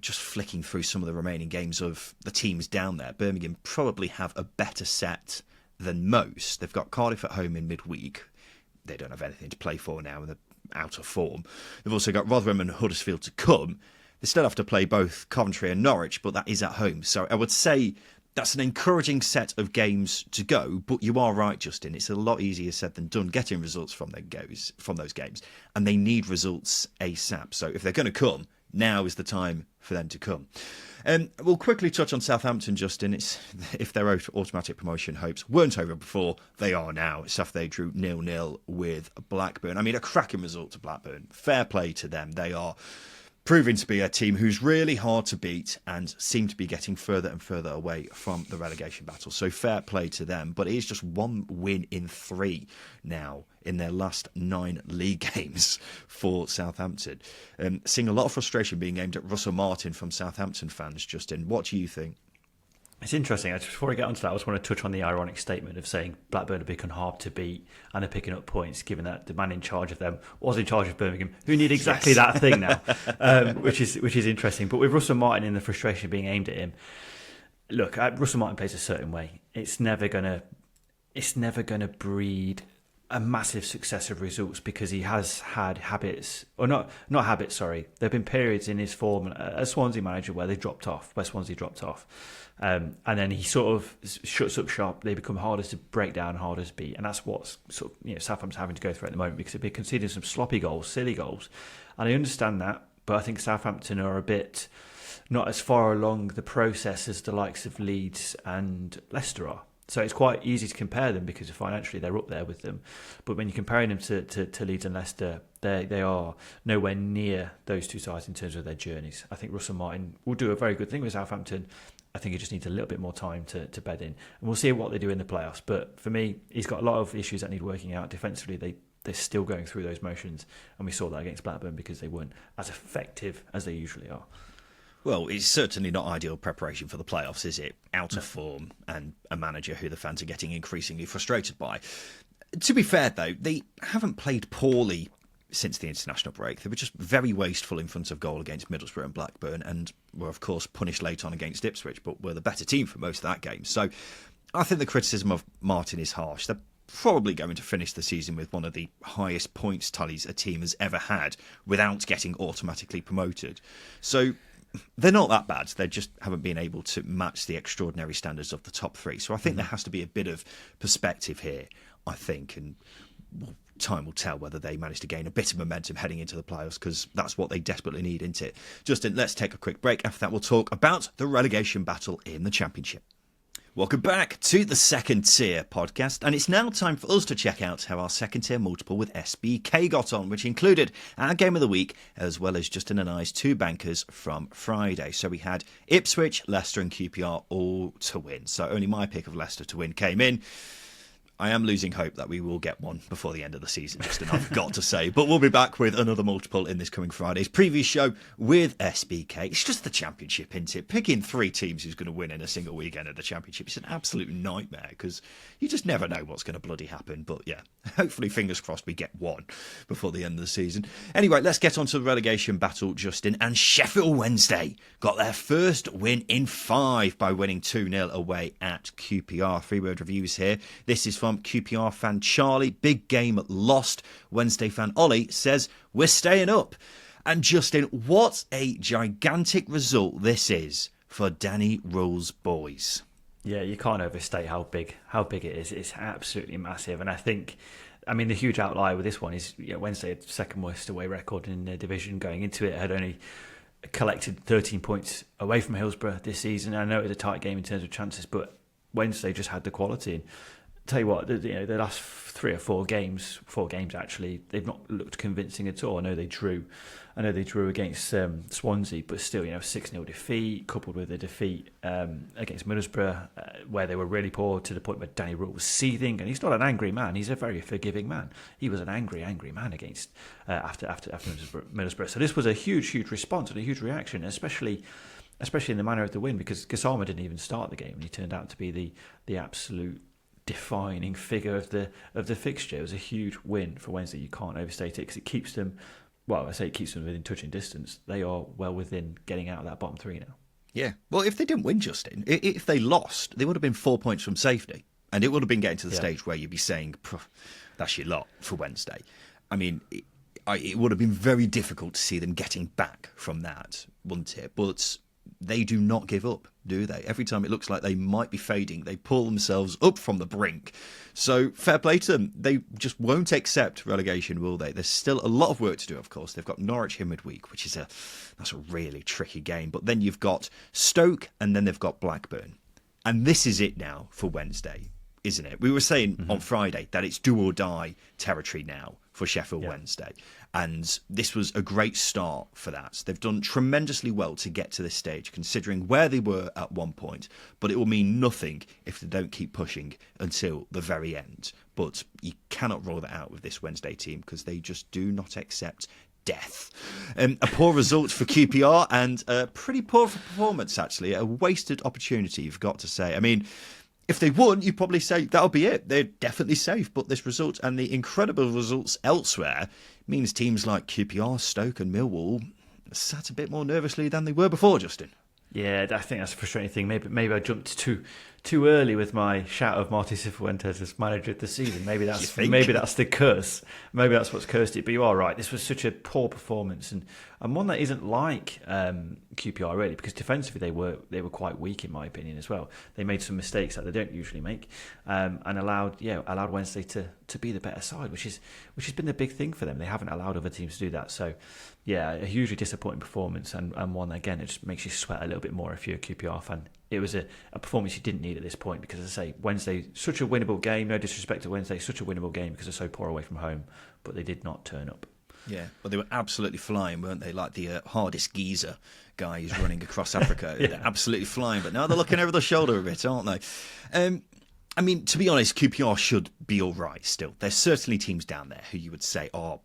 A: just flicking through some of the remaining games of the teams down there, Birmingham probably have a better set than most. They've got Cardiff at home in midweek. They don't have anything to play for now, and they're out of form. They've also got Rotherham and Huddersfield to come. They still have to play both Coventry and Norwich, but that is at home. So I would say that's an encouraging set of games to go. But you are right, Justin. It's a lot easier said than done getting results from those games. And they need results ASAP. So if they're going to come, now is the time for them to come. We'll quickly touch on Southampton, Justin. If their automatic promotion hopes weren't over before, they are now. It's after they drew 0-0 with Blackburn. I mean, a cracking result to Blackburn. Fair play to them. They are proving to be a team who's really hard to beat and seem to be getting further and further away from the relegation battle. So fair play to them. But it is just one win in 3 now in their last 9 league games for Southampton. Seeing a lot of frustration being aimed at Russell Martin from Southampton fans, Justin. What do you think?
B: It's interesting. Before I get onto that, I just want to touch on the ironic statement of saying Blackburn have become hard to beat and are picking up points, given that the man in charge of them was in charge of Birmingham, who need exactly that thing now, which is interesting. But with Russell Martin and the frustration being aimed at him, look, Russell Martin plays a certain way. It's never going to it's never going to breed a massive success of results because he has had habits, or not habits, sorry. There have been periods in his form as Swansea manager where Swansea dropped off. And then he sort of shuts up shop. They become harder to break down, harder to beat. And that's what's sort of, Southampton's having to go through at the moment because they've been conceding some sloppy goals, silly goals. And I understand that, but I think Southampton are a bit not as far along the process as the likes of Leeds and Leicester are. So it's quite easy to compare them because financially they're up there with them. But when you're comparing them to Leeds and Leicester, they are nowhere near those two sides in terms of their journeys. I think Russell Martin will do a very good thing with Southampton. I think he just needs a little bit more time to bed in. And we'll see what they do in the playoffs. But for me, he's got a lot of issues that need working out. Defensively, they're still going through those motions. And we saw that against Blackburn because they weren't as effective as they usually are.
A: Well, it's certainly not ideal preparation for the playoffs, is it? Out of form and a manager who the fans are getting increasingly frustrated by. To be fair, though, they haven't played poorly since the international break. They were just very wasteful in front of goal against Middlesbrough and Blackburn and were, of course, punished late on against Ipswich, but were the better team for most of that game. So I think the criticism of Martin is harsh. They're probably going to finish the season with one of the highest points tallies a team has ever had without getting automatically promoted. So they're not that bad. They just haven't been able to match the extraordinary standards of the top three. So I think there has to be a bit of perspective here, I think. And time will tell whether they manage to gain a bit of momentum heading into the playoffs because that's what they desperately need, isn't it? Justin, let's take a quick break. After that, we'll talk about the relegation battle in the Championship. Welcome back to the Second Tier podcast, and it's now time for us to check out how our second tier multiple with SBK got on, which included our game of the week, as well as Justin and I's two bankers from Friday. So we had Ipswich, Leicester and QPR all to win. So only my pick of Leicester to win came in. I am losing hope that we will get one before the end of the season, Justin, I've got to say. But we'll be back with another multiple in this coming Friday's preview show with SBK. It's just the Championship, isn't it? Picking three teams who's going to win in a single weekend of the Championship is an absolute nightmare because you just never know what's going to bloody happen. But yeah, hopefully, fingers crossed, we get one before the end of the season. Anyway, let's get on to the relegation battle, Justin. And Sheffield Wednesday got their first win in 5 by winning 2-0 away at QPR. 3-word reviews here. This is from QPR fan Charlie. Big game lost. Wednesday fan Ollie says we're staying up. And Justin, what a gigantic result this is for Danny Rule's boys.
B: Yeah, you can't overstate how big it is. It's absolutely massive. And the huge outlier with this one is Wednesday had second worst away record in the division going into it. Had only collected 13 points away from Hillsborough this season. I know it was a tight game in terms of chances, but Wednesday just had the quality. And tell you what, the last 3 or 4 games actually, they've not looked convincing at all. I know they drew against Swansea, but still, 6-0 defeat coupled with a defeat against Middlesbrough, where they were really poor to the point where Danny Rule was seething. And he's not an angry man; he's a very forgiving man. He was an angry man against after Middlesbrough. So this was a huge response and a huge reaction, especially in the manner of the win, because Gassama didn't even start the game, and he turned out to be the absolute defining figure of the fixture. It was a huge win for Wednesday. You can't overstate it because it keeps them. Well, I say it keeps them within touching distance. They are well within getting out of that bottom 3 now. Yeah.
A: Well, if they didn't win, Justin, if they lost, they would have been 4 points from safety, and it would have been getting to the stage where you'd be saying, "That's your lot for Wednesday." I mean, it would have been very difficult to see them getting back from that, wouldn't it? But they do not give up, do they? Every time it looks like they might be fading, they pull themselves up from the brink. So fair play to them. They just won't accept relegation, will they? There's still a lot of work to do, of course. They've got Norwich in midweek, which is that's a really tricky game. But then you've got Stoke, and then they've got Blackburn. And this is it now for Wednesday, isn't it? We were saying on Friday that it's do or die territory now for Sheffield Wednesday. And this was a great start for that. They've done tremendously well to get to this stage, considering where they were at one point. But it will mean nothing if they don't keep pushing until the very end. But you cannot roll that out with this Wednesday team because they just do not accept death. A poor result for QPR and a pretty poor performance, actually. A wasted opportunity, you've got to say. I mean, if they won, you'd probably say that'll be it. They're definitely safe. But this result and the incredible results elsewhere means teams like QPR, Stoke and Millwall sat a bit more nervously than they were before, Justin.
B: Yeah, I think that's a frustrating thing. Maybe I jumped too early with my shout of Marty Cifuentes as manager of the season. Maybe that's the curse. Maybe that's what's cursed it. But you are right. This was such a poor performance, and one that isn't like QPR really, because defensively they were quite weak in my opinion as well. They made some mistakes that they don't usually make, and allowed Wednesday to be the better side, which has been the big thing for them. They haven't allowed other teams to do that. So yeah, a hugely disappointing performance, and one that, again, it just makes you sweat a little bit more if you're a QPR fan. It was a performance you didn't need at this point because, as I say, Wednesday, such a winnable game. No disrespect to Wednesday, such a winnable game because they're so poor away from home, but they did not turn up.
A: Yeah, well, they were absolutely flying, weren't they? Like the hardest geezer guy who's running across Africa. Yeah. They're absolutely flying, but now they're looking over the shoulder a bit, aren't they? I mean, to be honest, QPR should be all right still. There's certainly teams down there who you would say are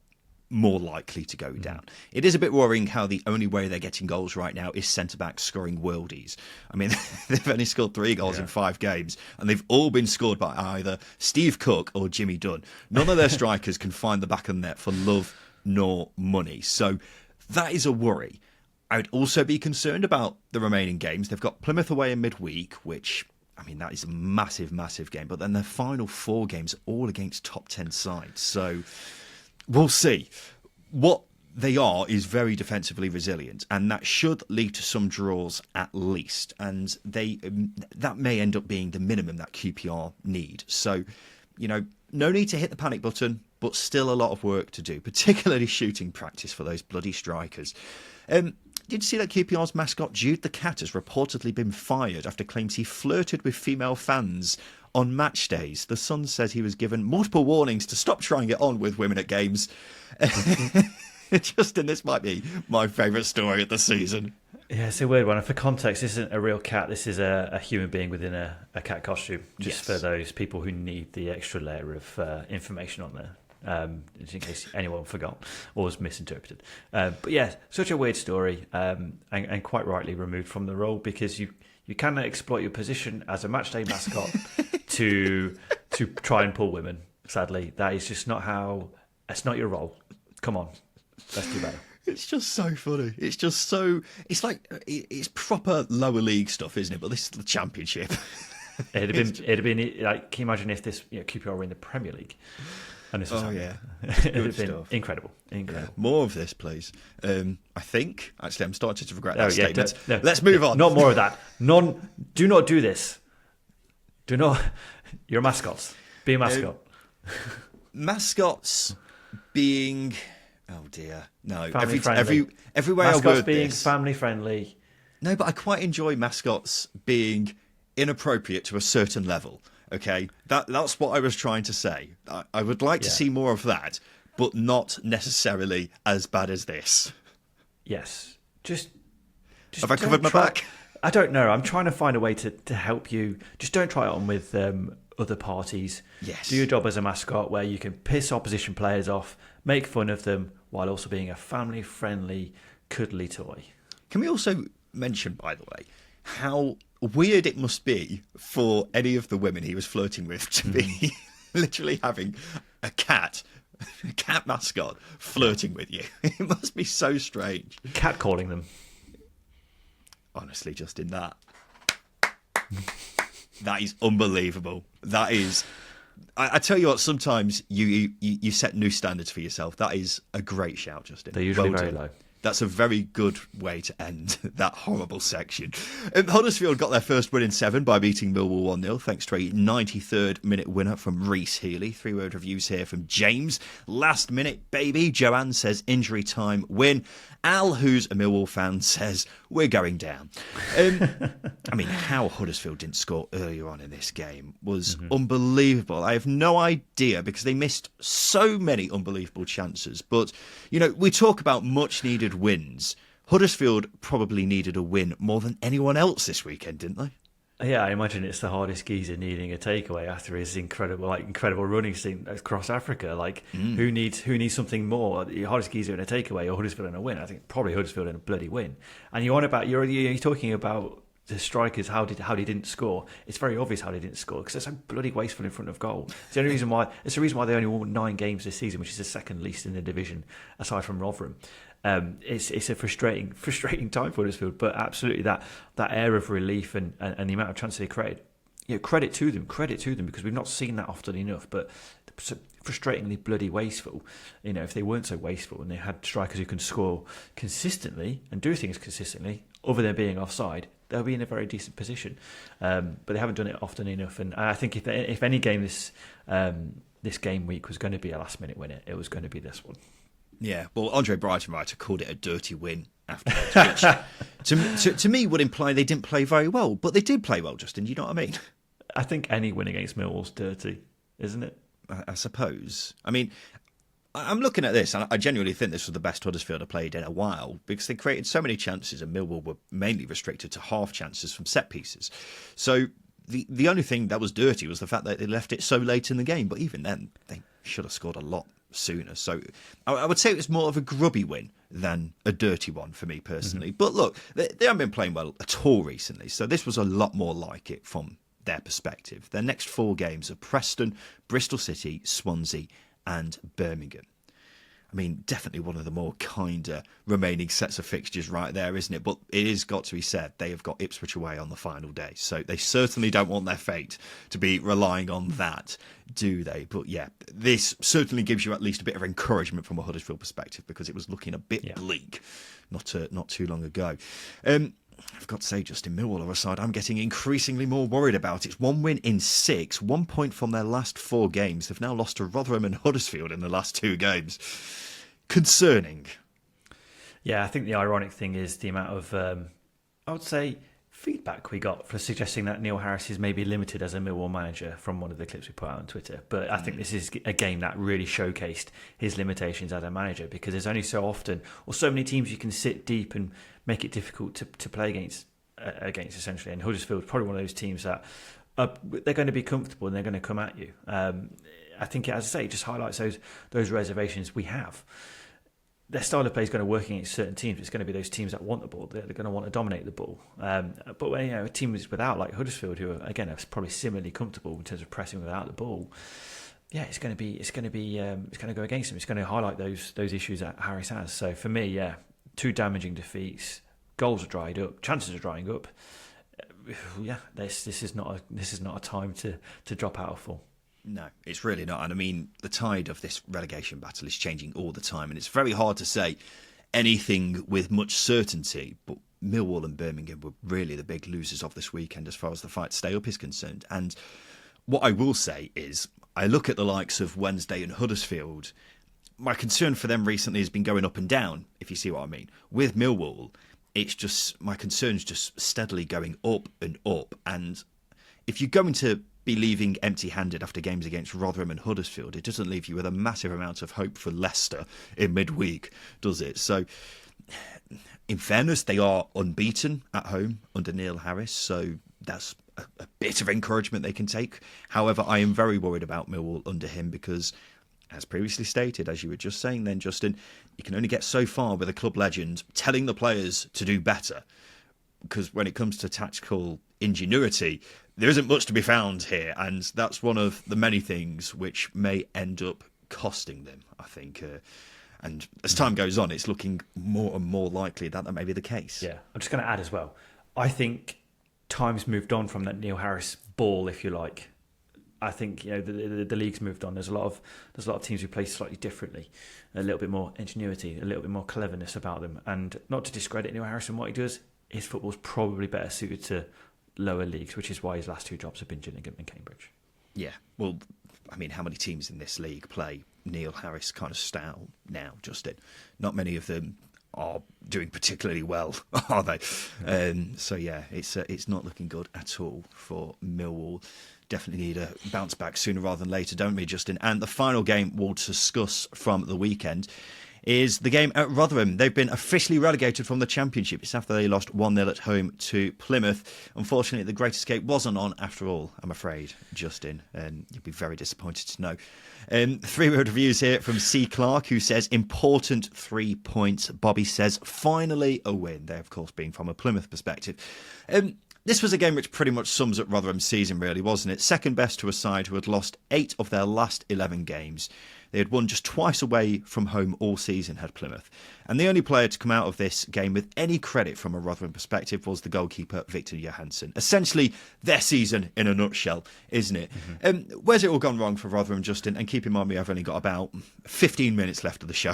A: more likely to go down. It is a bit worrying how the only way they're getting goals right now is centre-backs scoring worldies. I mean, they've only scored 3 goals in 5 games, and they've all been scored by either Steve Cook or Jimmy Dunn. None of their strikers can find the back of the net for love nor money. So that is a worry. I would also be concerned about the remaining games. They've got Plymouth away in midweek, which, I mean, that is a massive, massive game. But then their final 4 games are all against top 10 sides. So we'll see. What they are is very defensively resilient, and that should lead to some draws at least. And that may end up being the minimum that QPR need. So, no need to hit the panic button, but still a lot of work to do, particularly shooting practice for those bloody strikers. Did you see that QPR's mascot Jude the Cat has reportedly been fired after claims he flirted with female fans on match days? The Sun says he was given multiple warnings to stop trying it on with women at games. Justin, this might be my favourite story of the season.
B: Yeah, it's a weird one. And for context, this isn't a real cat. This is a human being within a cat costume, just for those people who need the extra layer of information on there. Just in case anyone forgot or was misinterpreted. But yeah, such a weird story, and quite rightly removed from the role, because you cannot exploit your position as a matchday mascot to try and pull women. Sadly, that is just not how. That's not your role. Come on, let's do better.
A: It's just so funny. It's just so. It's like it's proper lower league stuff, isn't it? But this is the Championship.
B: It'd have been like. Can you imagine if this QPR were in the Premier League? And this was it'd have been incredible. Yeah.
A: More of this, please. I think. Actually, I'm starting to regret that statement.
B: No,
A: let's move on.
B: Not more of that. Do not do this. Do not. You're mascots. Be a mascot.
A: Mascots being. Oh dear, no.
B: Family friendly.
A: Every way
B: mascots
A: I word
B: being
A: this.
B: Family friendly.
A: No, but I quite enjoy mascots being inappropriate to a certain level. Okay, that's what I was trying to say. I would like to see more of that, but not necessarily as bad as this.
B: Yes, just
A: have I covered my back?
B: I don't know. I'm trying to find a way to help you. Just don't try it on with other parties.
A: Yes.
B: Do your job as a mascot where you can piss opposition players off, make fun of them, while also being a family-friendly, cuddly toy.
A: Can we also mention, by the way, how weird it must be for any of the women he was flirting with to be literally having a cat mascot flirting with you? It must be so strange.
B: Catcalling them.
A: Honestly, Justin, that is unbelievable. That is. I tell you what, sometimes you set new standards for yourself. That is a great shout, Justin.
B: They're usually very low.
A: That's a very good way to end that horrible section. Huddersfield got their first win in 7 by beating Millwall 1-0, thanks to a 93rd minute winner from Reece Healy. 3-word reviews here from James. Last minute, baby. Joanne says injury time win. Al, who's a Millwall fan, says we're going down. I mean, how Huddersfield didn't score earlier on in this game was unbelievable. I have no idea, because they missed so many unbelievable chances. But, we talk about much needed wins. Huddersfield probably needed a win more than anyone else this weekend, didn't they?
B: Yeah, I imagine it's the hardest geezer needing a takeaway after his incredible running scene across Africa. Who needs something more? The hardest geezer in a takeaway or Huddersfield in a win? I think probably Huddersfield in a bloody win. And you're talking about the strikers, how they didn't score. It's very obvious how they didn't score, because they're so bloody wasteful in front of goal. It's the reason why they only won 9 games this season, which is the second least in the division aside from Rotherham. It's a frustrating time for Huddersfield, but absolutely that air of relief and the amount of chances they created. Credit to them, because we've not seen that often enough. But frustratingly bloody wasteful. If they weren't so wasteful and they had strikers who can score consistently and do things consistently, other than being offside, they'll be in a very decent position. But they haven't done it often enough. And I think if any game this game week was going to be a last minute winner, it was going to be this one.
A: Yeah, well, Andre Breitenreiter called it a dirty win afterwards, which to me would imply they didn't play very well. But they did play well, Justin, you know what I mean?
B: I think any win against Millwall's dirty, isn't it?
A: I suppose. I mean, I'm looking at this, and I genuinely think this was the best Huddersfield have played in a while, because they created so many chances, and Millwall were mainly restricted to half chances from set pieces. So the only thing that was dirty was the fact that they left it so late in the game. But even then, they should have scored a lot sooner. So I would say it was more of a grubby win than a dirty one for me personally. Mm-hmm. But look, they haven't been playing well at all recently, so this was a lot more like it from their perspective. Their next 4 games are Preston, Bristol City, Swansea and Birmingham. I mean, definitely one of the more kinder remaining sets of fixtures right there, isn't it? But it is got to be said, they have got Ipswich away on the final day. So they certainly don't want their fate to be relying on that, do they? But yeah, this certainly gives you at least a bit of encouragement from a Huddersfield perspective, because it was looking a bit bleak not too long ago. I've got to say, Justin, Millwall are a side I'm getting increasingly more worried about. It's 1 win in 6, 1 point from their last 4 games. They've now lost to Rotherham and Huddersfield in the last 2 games. Concerning.
B: Yeah, I think the ironic thing is the amount of, I would say, feedback we got for suggesting that Neil Harris is maybe limited as a Millwall manager from one of the clips we put out on Twitter. But I think this is a game that really showcased his limitations as a manager, because there's only so often, or so many teams you can sit deep and make it difficult to play against essentially. And Huddersfield is probably one of those teams that they're going to be comfortable and they're going to come at you. I think, as I say, it just highlights those reservations we have. Their style of play is going to work against certain teams. It's going to be those teams that want the ball. They're going to want to dominate the ball. But when a team is without, like Huddersfield, who are probably similarly comfortable in terms of pressing without the ball, it's going to go against them. It's going to highlight those issues that Harris has. So for me, 2 damaging defeats. Goals are dried up. Chances are drying up. This is not a time to drop out of form.
A: No, it's really not. And I mean, the tide of this relegation battle is changing all the time, and it's very hard to say anything with much certainty. But Millwall and Birmingham were really the big losers of this weekend as far as the fight to stay up is concerned. And what I will say is, I look at the likes of Wednesday and Huddersfield. My concern for them recently has been going up and down, if you see what I mean. With Millwall, it's just, my concern's just steadily going up and up. And if you're going to be leaving empty-handed after games against Rotherham and Huddersfield, it doesn't leave you with a massive amount of hope for Leicester in midweek, does it? So, in fairness, they are unbeaten at home under Neil Harris, so that's a bit of encouragement they can take. However, I am very worried about Millwall under him because, as previously stated, as you were just saying then, Justin, you can only get so far with a club legend telling the players to do better, because when it comes to tactical ingenuity, there isn't much to be found here, and that's one of the many things which may end up costing them, I think. And as time goes on, it's looking more and more likely that may be the case.
B: Yeah, I'm just going to add as well, I think time's moved on from that Neil Harris ball, if you like. I think the league's moved on. There's a lot of teams who play slightly differently, a little bit more ingenuity, a little bit more cleverness about them. And not to discredit Neil Harris and what he does, his football's probably better suited to lower leagues, which is why his last 2 jobs have been Gillingham and Cambridge.
A: Yeah, well, I mean, how many teams in this league play Neil Harris kind of style now, Justin? Not many of them are doing particularly well, are they? So yeah, it's not looking good at all for Millwall. Definitely need a bounce back sooner rather than later, don't we, Justin? And the final game we'll discuss from the weekend is the game at Rotherham. They've been officially relegated from the Championship. It's after they lost 1-0 at home to Plymouth. Unfortunately, the Great Escape wasn't on after all, I'm afraid, Justin. And you'll be very disappointed to know. 3-word reviews here from C. Clark, who says, important 3 points. Bobby says, finally a win. They, of course, being from a Plymouth perspective. This was a game which pretty much sums up Rotherham's season, really, wasn't it? Second best to a side who had lost 8 of their last 11 games. They had won just twice away from home all season, had Plymouth. And the only player to come out of this game with any credit from a Rotherham perspective was the goalkeeper, Victor Johansson. Essentially, their season in a nutshell, isn't it? Where's it all gone wrong for Rotherham, Justin? And keep in mind, we have only got about 15 minutes left of the show.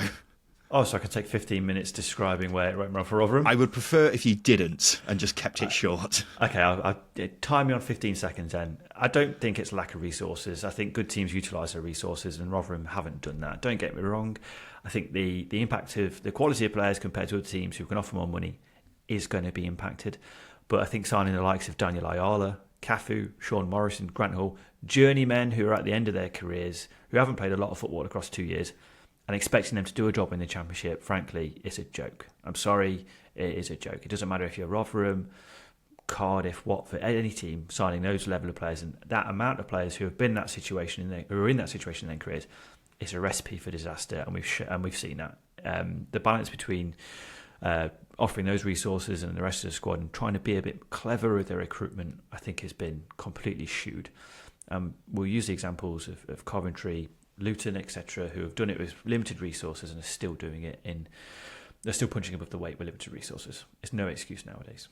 B: Oh, so I can take 15 minutes describing where it went wrong for Rotherham?
A: I would prefer if you didn't and just kept it short.
B: Okay, I'll time me on 15 seconds then. I don't think it's lack of resources. I think good teams utilise their resources, and Rotherham haven't done that. Don't get me wrong. I think the impact of the quality of players compared to other teams who can offer more money is going to be impacted. But I think signing the likes of Daniel Ayala, Cafu, Sean Morrison, Grant Hall, journeymen who are at the end of their careers, who haven't played a lot of football across 2 years, and expecting them to do a job in the Championship, frankly, it's a joke. I'm sorry, it is a joke. It doesn't matter if you're Rotherham, Cardiff, Watford, any team signing those level of players, and that amount of players who have been in that situation, who are in that situation in their careers, it's a recipe for disaster, and we've seen that. The balance between offering those resources and the rest of the squad and trying to be a bit clever with their recruitment, I think, has been completely skewed. We'll use the examples of Coventry, Luton, etc., who have done it with limited resources and are still doing it they're still punching above the weight with limited resources. It's no excuse nowadays.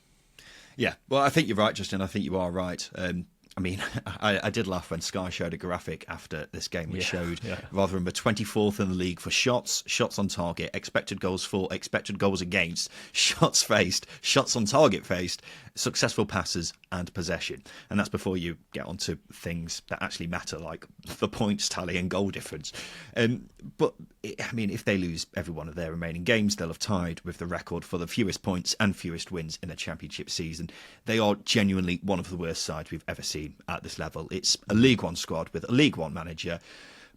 A: Yeah, well, I think you're right, Justin. I think you are right. I mean, I did laugh when Sky showed a graphic after this game which showed Rotherham were 24th in the league for shots on target, expected goals for, expected goals against, shots faced, shots on target faced, successful passes and possession. And that's before you get onto things that actually matter, like the points tally and goal difference. But, I mean, if they lose every one of their remaining games, they'll have tied with the record for the fewest points and fewest wins in a Championship season. They are genuinely one of the worst sides we've ever seen at this level. It's a League One squad with a League One manager,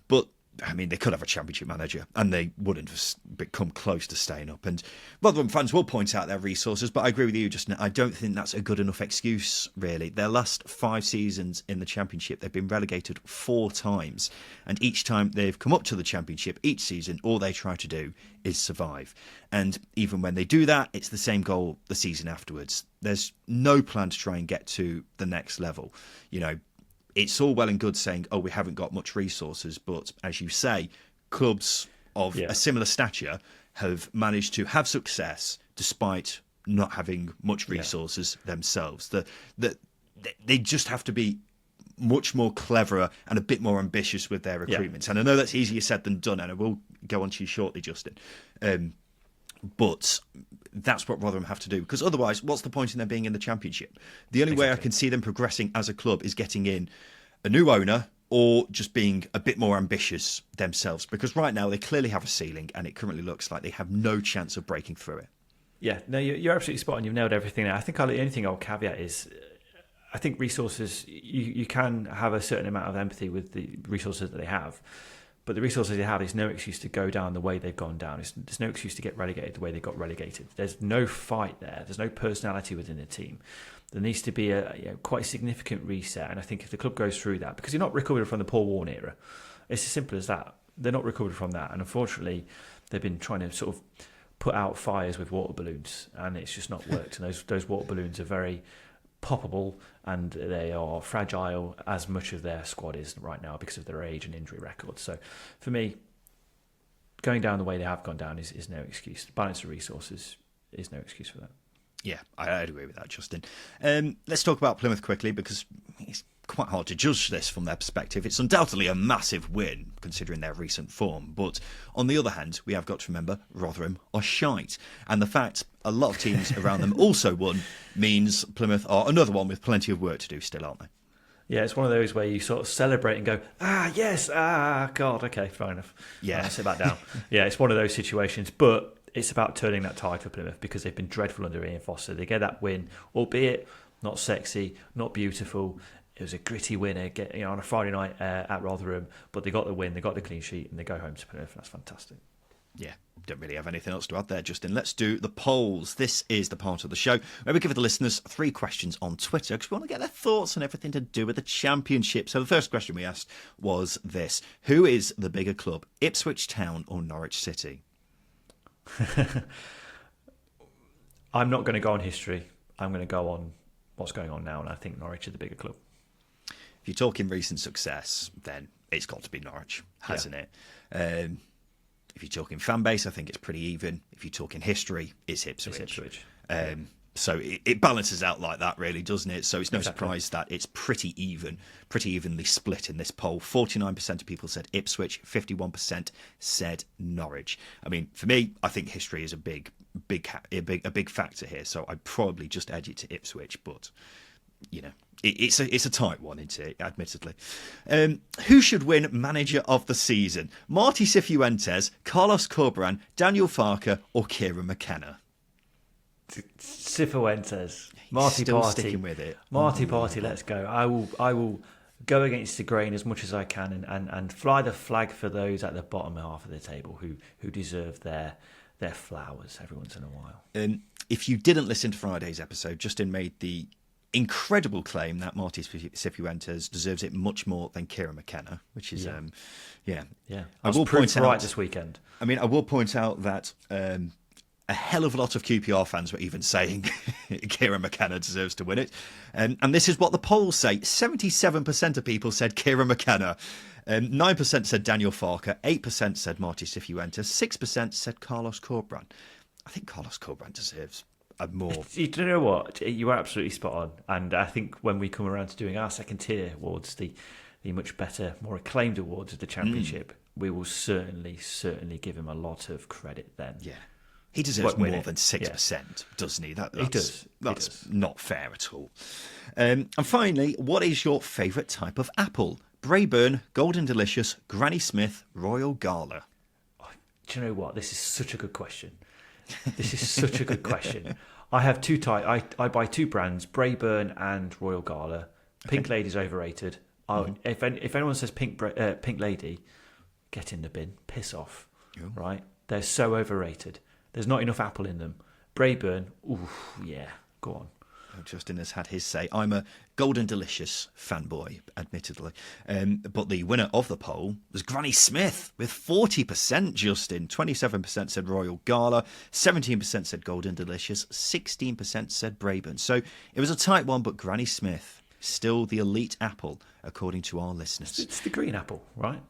A: but I mean, they could have a Championship manager and they wouldn't have come close to staying up. And Rotherham fans will point out their resources, but I agree with you, Justin. I don't think that's a good enough excuse, really. Their last 5 seasons in the Championship, they've been relegated 4 times. And each time they've come up to the Championship, each season, all they try to do is survive. And even when they do that, it's the same goal the season afterwards. There's no plan to try and get to the next level. You know, it's all well and good saying, oh, we haven't got much resources. But as you say, clubs of a similar stature have managed to have success despite not having much resources themselves. They just have to be much more cleverer and a bit more ambitious with their recruitment. And I know that's easier said than done, and I will go on to you shortly, Justin. But that's what Rotherham have to do, because otherwise, what's the point in them being in the Championship? The only way I can see them progressing as a club is getting in a new owner or just being a bit more ambitious themselves, because right now they clearly have a ceiling and it currently looks like they have no chance of breaking through it. Yeah,
B: no, you're absolutely spot on. You've nailed everything there. I think the only thing I'll caveat is I think resources, you can have a certain amount of empathy with the resources that they have. But the resources they have is no excuse to go down the way they've gone down. There's no excuse to get relegated the way they got relegated. There's no fight there. There's no personality within the team. There needs to be a quite significant reset. And I think if the club goes through that, because you're not recovered from the Paul Warne era, it's as simple as that. They're not recovered from that. And unfortunately, they've been trying to sort of put out fires with water balloons, and it's just not worked. And those water balloons are very poppable, and they are fragile, as much of their squad is right now because of their age and injury record. So for me, going down the way they have gone down is no excuse. The balance of resources is no excuse for that.
A: Yeah, I'd agree with that, Justin. Let's talk about Plymouth quickly, because it's quite hard to judge this from their perspective. It's undoubtedly a massive win, considering their recent form. But on the other hand, we have got to remember Rotherham are shite. And the fact a lot of teams around them also won means Plymouth are another one with plenty of work to do still, aren't they?
B: Yeah, it's one of those where you sort of celebrate and go, yes, God, okay, fair enough.
A: Yeah.
B: Sit back down. Yeah, it's one of those situations. But it's about turning that tide for Plymouth, because they've been dreadful under Ian Foster. They get that win, albeit not sexy, not beautiful. It was a gritty win on a Friday night at Rotherham, but they got the win, they got the clean sheet, and they go home to Plymouth. That's fantastic.
A: Yeah, don't really have anything else to add there, Justin. Let's do the polls. This is the part of the show where we give the listeners 3 questions on Twitter, because we want to get their thoughts on everything to do with the Championship. So the first question we asked was this: who is the bigger club, Ipswich Town or Norwich City?
B: I'm not going to go on history. I'm going to go on what's going on now, and I think Norwich is the bigger club.
A: If you're talking recent success, then it's got to be Norwich, hasn't it? If you're talking fan base, I think it's pretty even. If you're talking history, it's Ipswich. So it balances out like that, really, doesn't it? So it's no surprise that it's pretty evenly split in this poll. 49% of people said Ipswich, 51% said Norwich. I mean, for me, I think history is a big factor here. So I'd probably just edge it to Ipswich, but you know, it's a tight one, isn't it? Admittedly, who should win Manager of the Season? Marty Cifuentes, Carlos Corberán, Daniel Farke, or Kieran McKenna?
B: Cifuentes. Marty
A: Still
B: Party.
A: sticking with it.
B: Marty Party, let's go. I will go against the grain as much as I can and fly the flag for those at the bottom half of the table who deserve their flowers every once in a while.
A: If you didn't listen to Friday's episode, Justin made the incredible claim that Marty Cifuentes deserves it much more than Kieran McKenna, which is
B: Yeah.
A: I will point
B: right
A: out
B: this weekend.
A: I mean, I will point out that a hell of a lot of QPR fans were even saying Kieran McKenna deserves to win it. And this is what the polls say. 77% of people said Kieran McKenna. 9% said Daniel Farke. 8% said Marty Cifuentes. 6% said Carlos Corberán. I think Carlos Corberán deserves a more...
B: You know what? You are absolutely spot on. And I think when we come around to doing our second tier awards, the much better, more acclaimed awards of the Championship, we will certainly give him a lot of credit then.
A: Yeah. He deserves more than 6%, doesn't he? That's not fair at all. And finally, what is your favourite type of apple? Braeburn, Golden Delicious, Granny Smith, Royal Gala.
B: Oh, do you know what? This is such a good question. I have two types. I buy two brands, Braeburn and Royal Gala. Pink Lady's overrated. If anyone says Pink Lady, get in the bin. Piss off.
A: Oh.
B: Right? They're so overrated. There's not enough apple in them. Braeburn, go on.
A: Justin has had his say. I'm a Golden Delicious fanboy, admittedly. But the winner of the poll was Granny Smith with 40%, Justin. 27% said Royal Gala, 17% said Golden Delicious, 16% said Braeburn. So it was a tight one, but Granny Smith, still the elite apple, according to our listeners.
B: It's the green apple, right?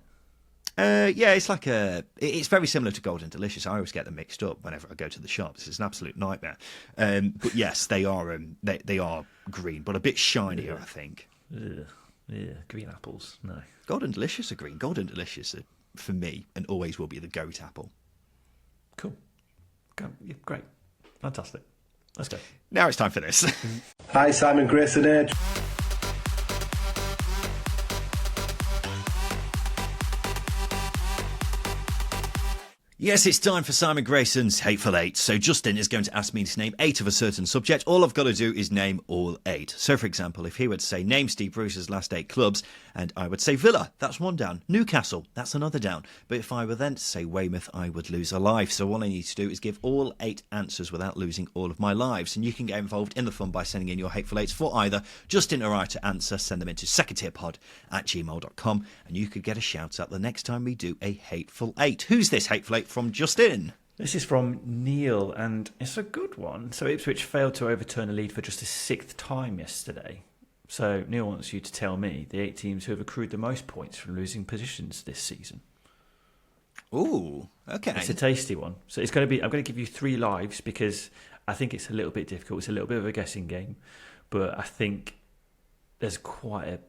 A: It's very similar to Golden Delicious. I always get them mixed up whenever I go to the shops. It's an absolute nightmare. But yes, they are they are green, but a bit shinier, I think.
B: Green apples, no.
A: Golden Delicious are green. Golden Delicious are, for me, and always will be the goat apple.
B: Cool. Yeah, great. Fantastic. Let's go.
A: Now it's time for this.
C: Hi, Simon Grayson here.
A: Yes, it's time for Simon Grayson's Hateful Eight. So Justin is going to ask me to name 8 of a certain subject. All I've got to do is name all 8. So, for example, if he would say, name Steve Bruce's last 8 clubs, and I would say Villa, that's 1 down. Newcastle, that's another down. But if I were then to say Weymouth, I would lose a life. So all I need to do is give all 8 answers without losing all of my lives. And you can get involved in the fun by sending in your Hateful Eights for either Justin or I to answer. Send them into secondtierpod@gmail.com, and you could get a shout out the next time we do a Hateful Eight. Who's this Hateful Eight from, Justin?
B: This is from Neil, and it's a good one. So Ipswich failed to overturn a lead for just the 6th time yesterday. So Neil wants you to tell me the 8 teams who have accrued the most points from losing positions this season.
A: Ooh, okay.
B: It's a tasty one. So it's going to be. I'm going to give you 3 lives because I think it's a little bit difficult. It's a little bit of a guessing game, but I think there's quite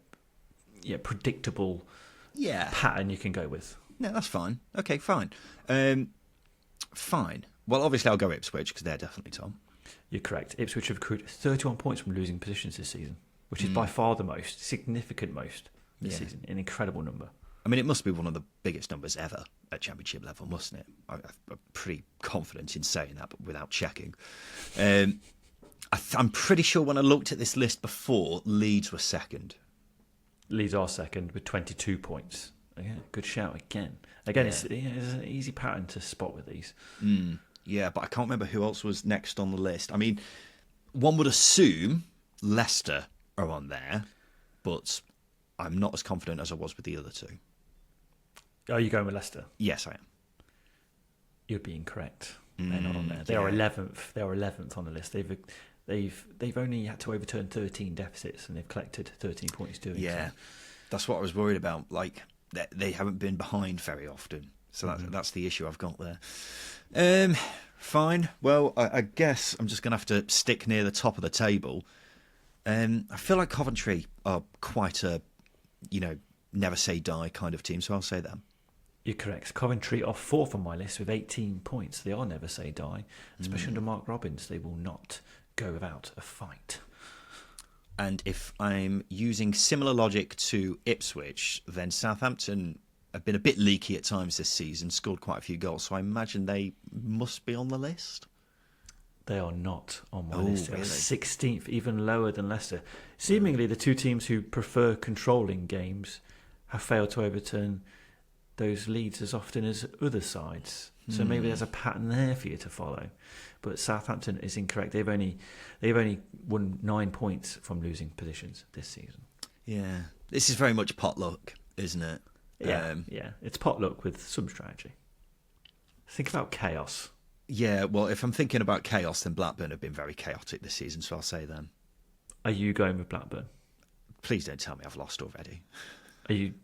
B: a predictable pattern you can go with.
A: No, that's fine. Okay, fine. Fine. Well, obviously I'll go Ipswich because they're definitely Tom.
B: You're correct. Ipswich have accrued 31 points from losing positions this season, which is by far the most, significant most this season. An incredible number. I
A: mean, it must be one of the biggest numbers ever at Championship level, mustn't it? I'm pretty confident in saying that, but without checking. I'm pretty sure when I looked at this list before, Leeds were second.
B: Leeds are second with 22 points. Yeah, good shout again. It's an easy pattern to spot with these.
A: Yeah, but I can't remember who else was next on the list. I mean, one would assume Leicester are on there, but I'm not as confident as I was with the other 2.
B: Are you going with Leicester?
A: Yes, I am.
B: You'd be incorrect. They're not on there. They are 11th. They are 11th on the list. They've only had to overturn 13 deficits, and they've collected 13 points doing so.
A: That's what I was worried about. Like, they haven't been behind very often. So that's the issue I've got there. Fine. Well, I guess I'm just going to have to stick near the top of the table. I feel like Coventry are quite a, never say die kind of team, so I'll say them.
B: You're correct. Coventry are fourth on my list with 18 points. They are never say die. Especially under Mark Robbins, they will not go without a fight.
A: And if I'm using similar logic to Ipswich, then Southampton have been a bit leaky at times this season, scored quite a few goals, so I imagine they must be on the list.
B: They are not on my list. They
A: really?
B: are 16th, even lower than Leicester. Seemingly, the two teams who prefer controlling games have failed to overturn those leads as often as other sides. So maybe there's a pattern there for you to follow. But Southampton is incorrect. They've only won 9 points from losing positions this season.
A: Yeah, this is very much potluck, isn't it?
B: Yeah, it's potluck with some strategy. Think about chaos.
A: Yeah, well, if I'm thinking about chaos, then Blackburn have been very chaotic this season, so I'll say them.
B: Are you going with Blackburn?
A: Please don't tell me I've lost already.
B: Are you?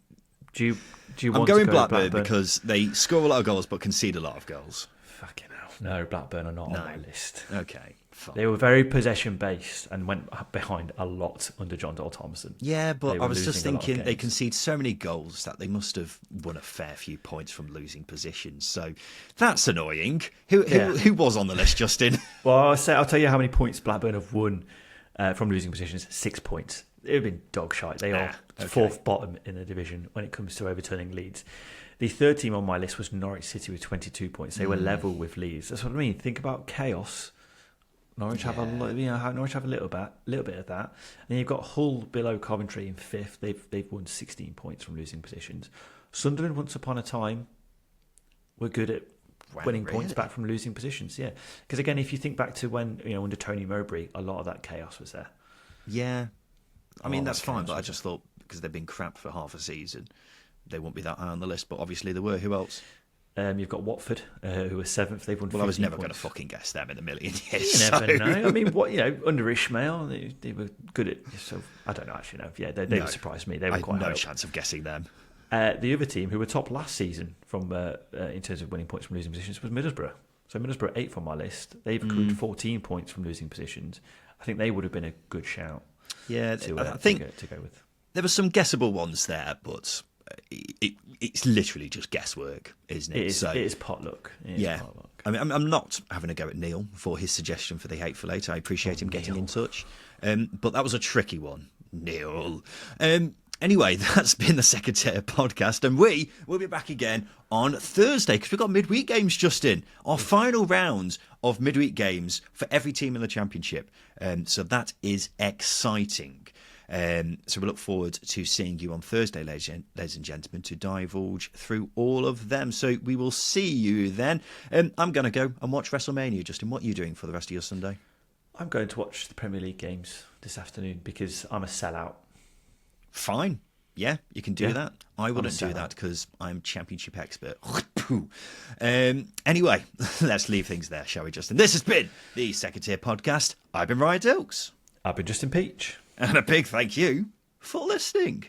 B: Do you
A: I'm
B: want
A: going
B: to go
A: Blackburn because they score a lot of goals but concede a lot of goals.
B: Fucking hell. No, Blackburn are not on my list.
A: Okay, fine.
B: They were very possession-based and went behind a lot under John Dole Thomason.
A: Yeah, but I was just
B: losing a lot of
A: thinking they
B: games.
A: concede so many goals that they must have won a fair few points from losing positions. So that's annoying. Who was on the list, Justin?
B: Well, I'll tell you how many points Blackburn have won from losing positions. 6 points. It would have been dog shite. They are fourth bottom in the division when it comes to overturning leads. The third team on my list was Norwich City with 22 points. They were level with Leeds. That's what I mean. Think about chaos. Norwich have Norwich have a little bit of that. And then you've got Hull below Coventry in fifth. They've won 16 points from losing positions. Sunderland, once upon a time, were good at winning points back from losing positions. Yeah, because again, if you think back to when under Tony Mowbray, a lot of that chaos was there.
A: Yeah, I mean that's fine, but I just thought because they've been crap for half a season, they won't be that high on the list. But obviously they were. Who else?
B: You've got Watford, who are seventh. They've won.
A: Well, I was never
B: going
A: to fucking guess them in a million years.
B: You never know. I mean, under Ishmael, they were good at. So I don't know actually. No, yeah, they surprised me. They were quite.
A: No chance of guessing them.
B: The other team, who were top last season from in terms of winning points from losing positions, was Middlesbrough. So Middlesbrough 8th on my list. They've accrued 14 points from losing positions. I think they would have been a good shout.
A: Yeah,
B: I
A: think
B: to go with.
A: There were some guessable ones there, but it's literally just guesswork, isn't it?
B: It is potluck. Potluck.
A: I mean, I'm not having a go at Neil for his suggestion for the Hateful Eight. I appreciate him getting in touch, but that was a tricky one, Neil. Anyway, that's been the Second Tier podcast, and we will be back again on Thursday because we've got midweek games, Justin. Our final round of midweek games for every team in the Championship. So that is exciting. So we look forward to seeing you on Thursday, ladies and gentlemen, to divulge through all of them. So we will see you then. I'm going to go and watch WrestleMania. Justin, what are you doing for the rest of your Sunday?
B: I'm going to watch the Premier League games this afternoon because I'm a sellout.
A: Fine. Yeah, you can do that. I wouldn't do that because I'm championship expert. Anyway, let's leave things there, shall we, Justin? This has been the Second Tier Podcast. I've been Ryan Dilks.
B: I've been Justin Peach.
A: And a big thank you for listening.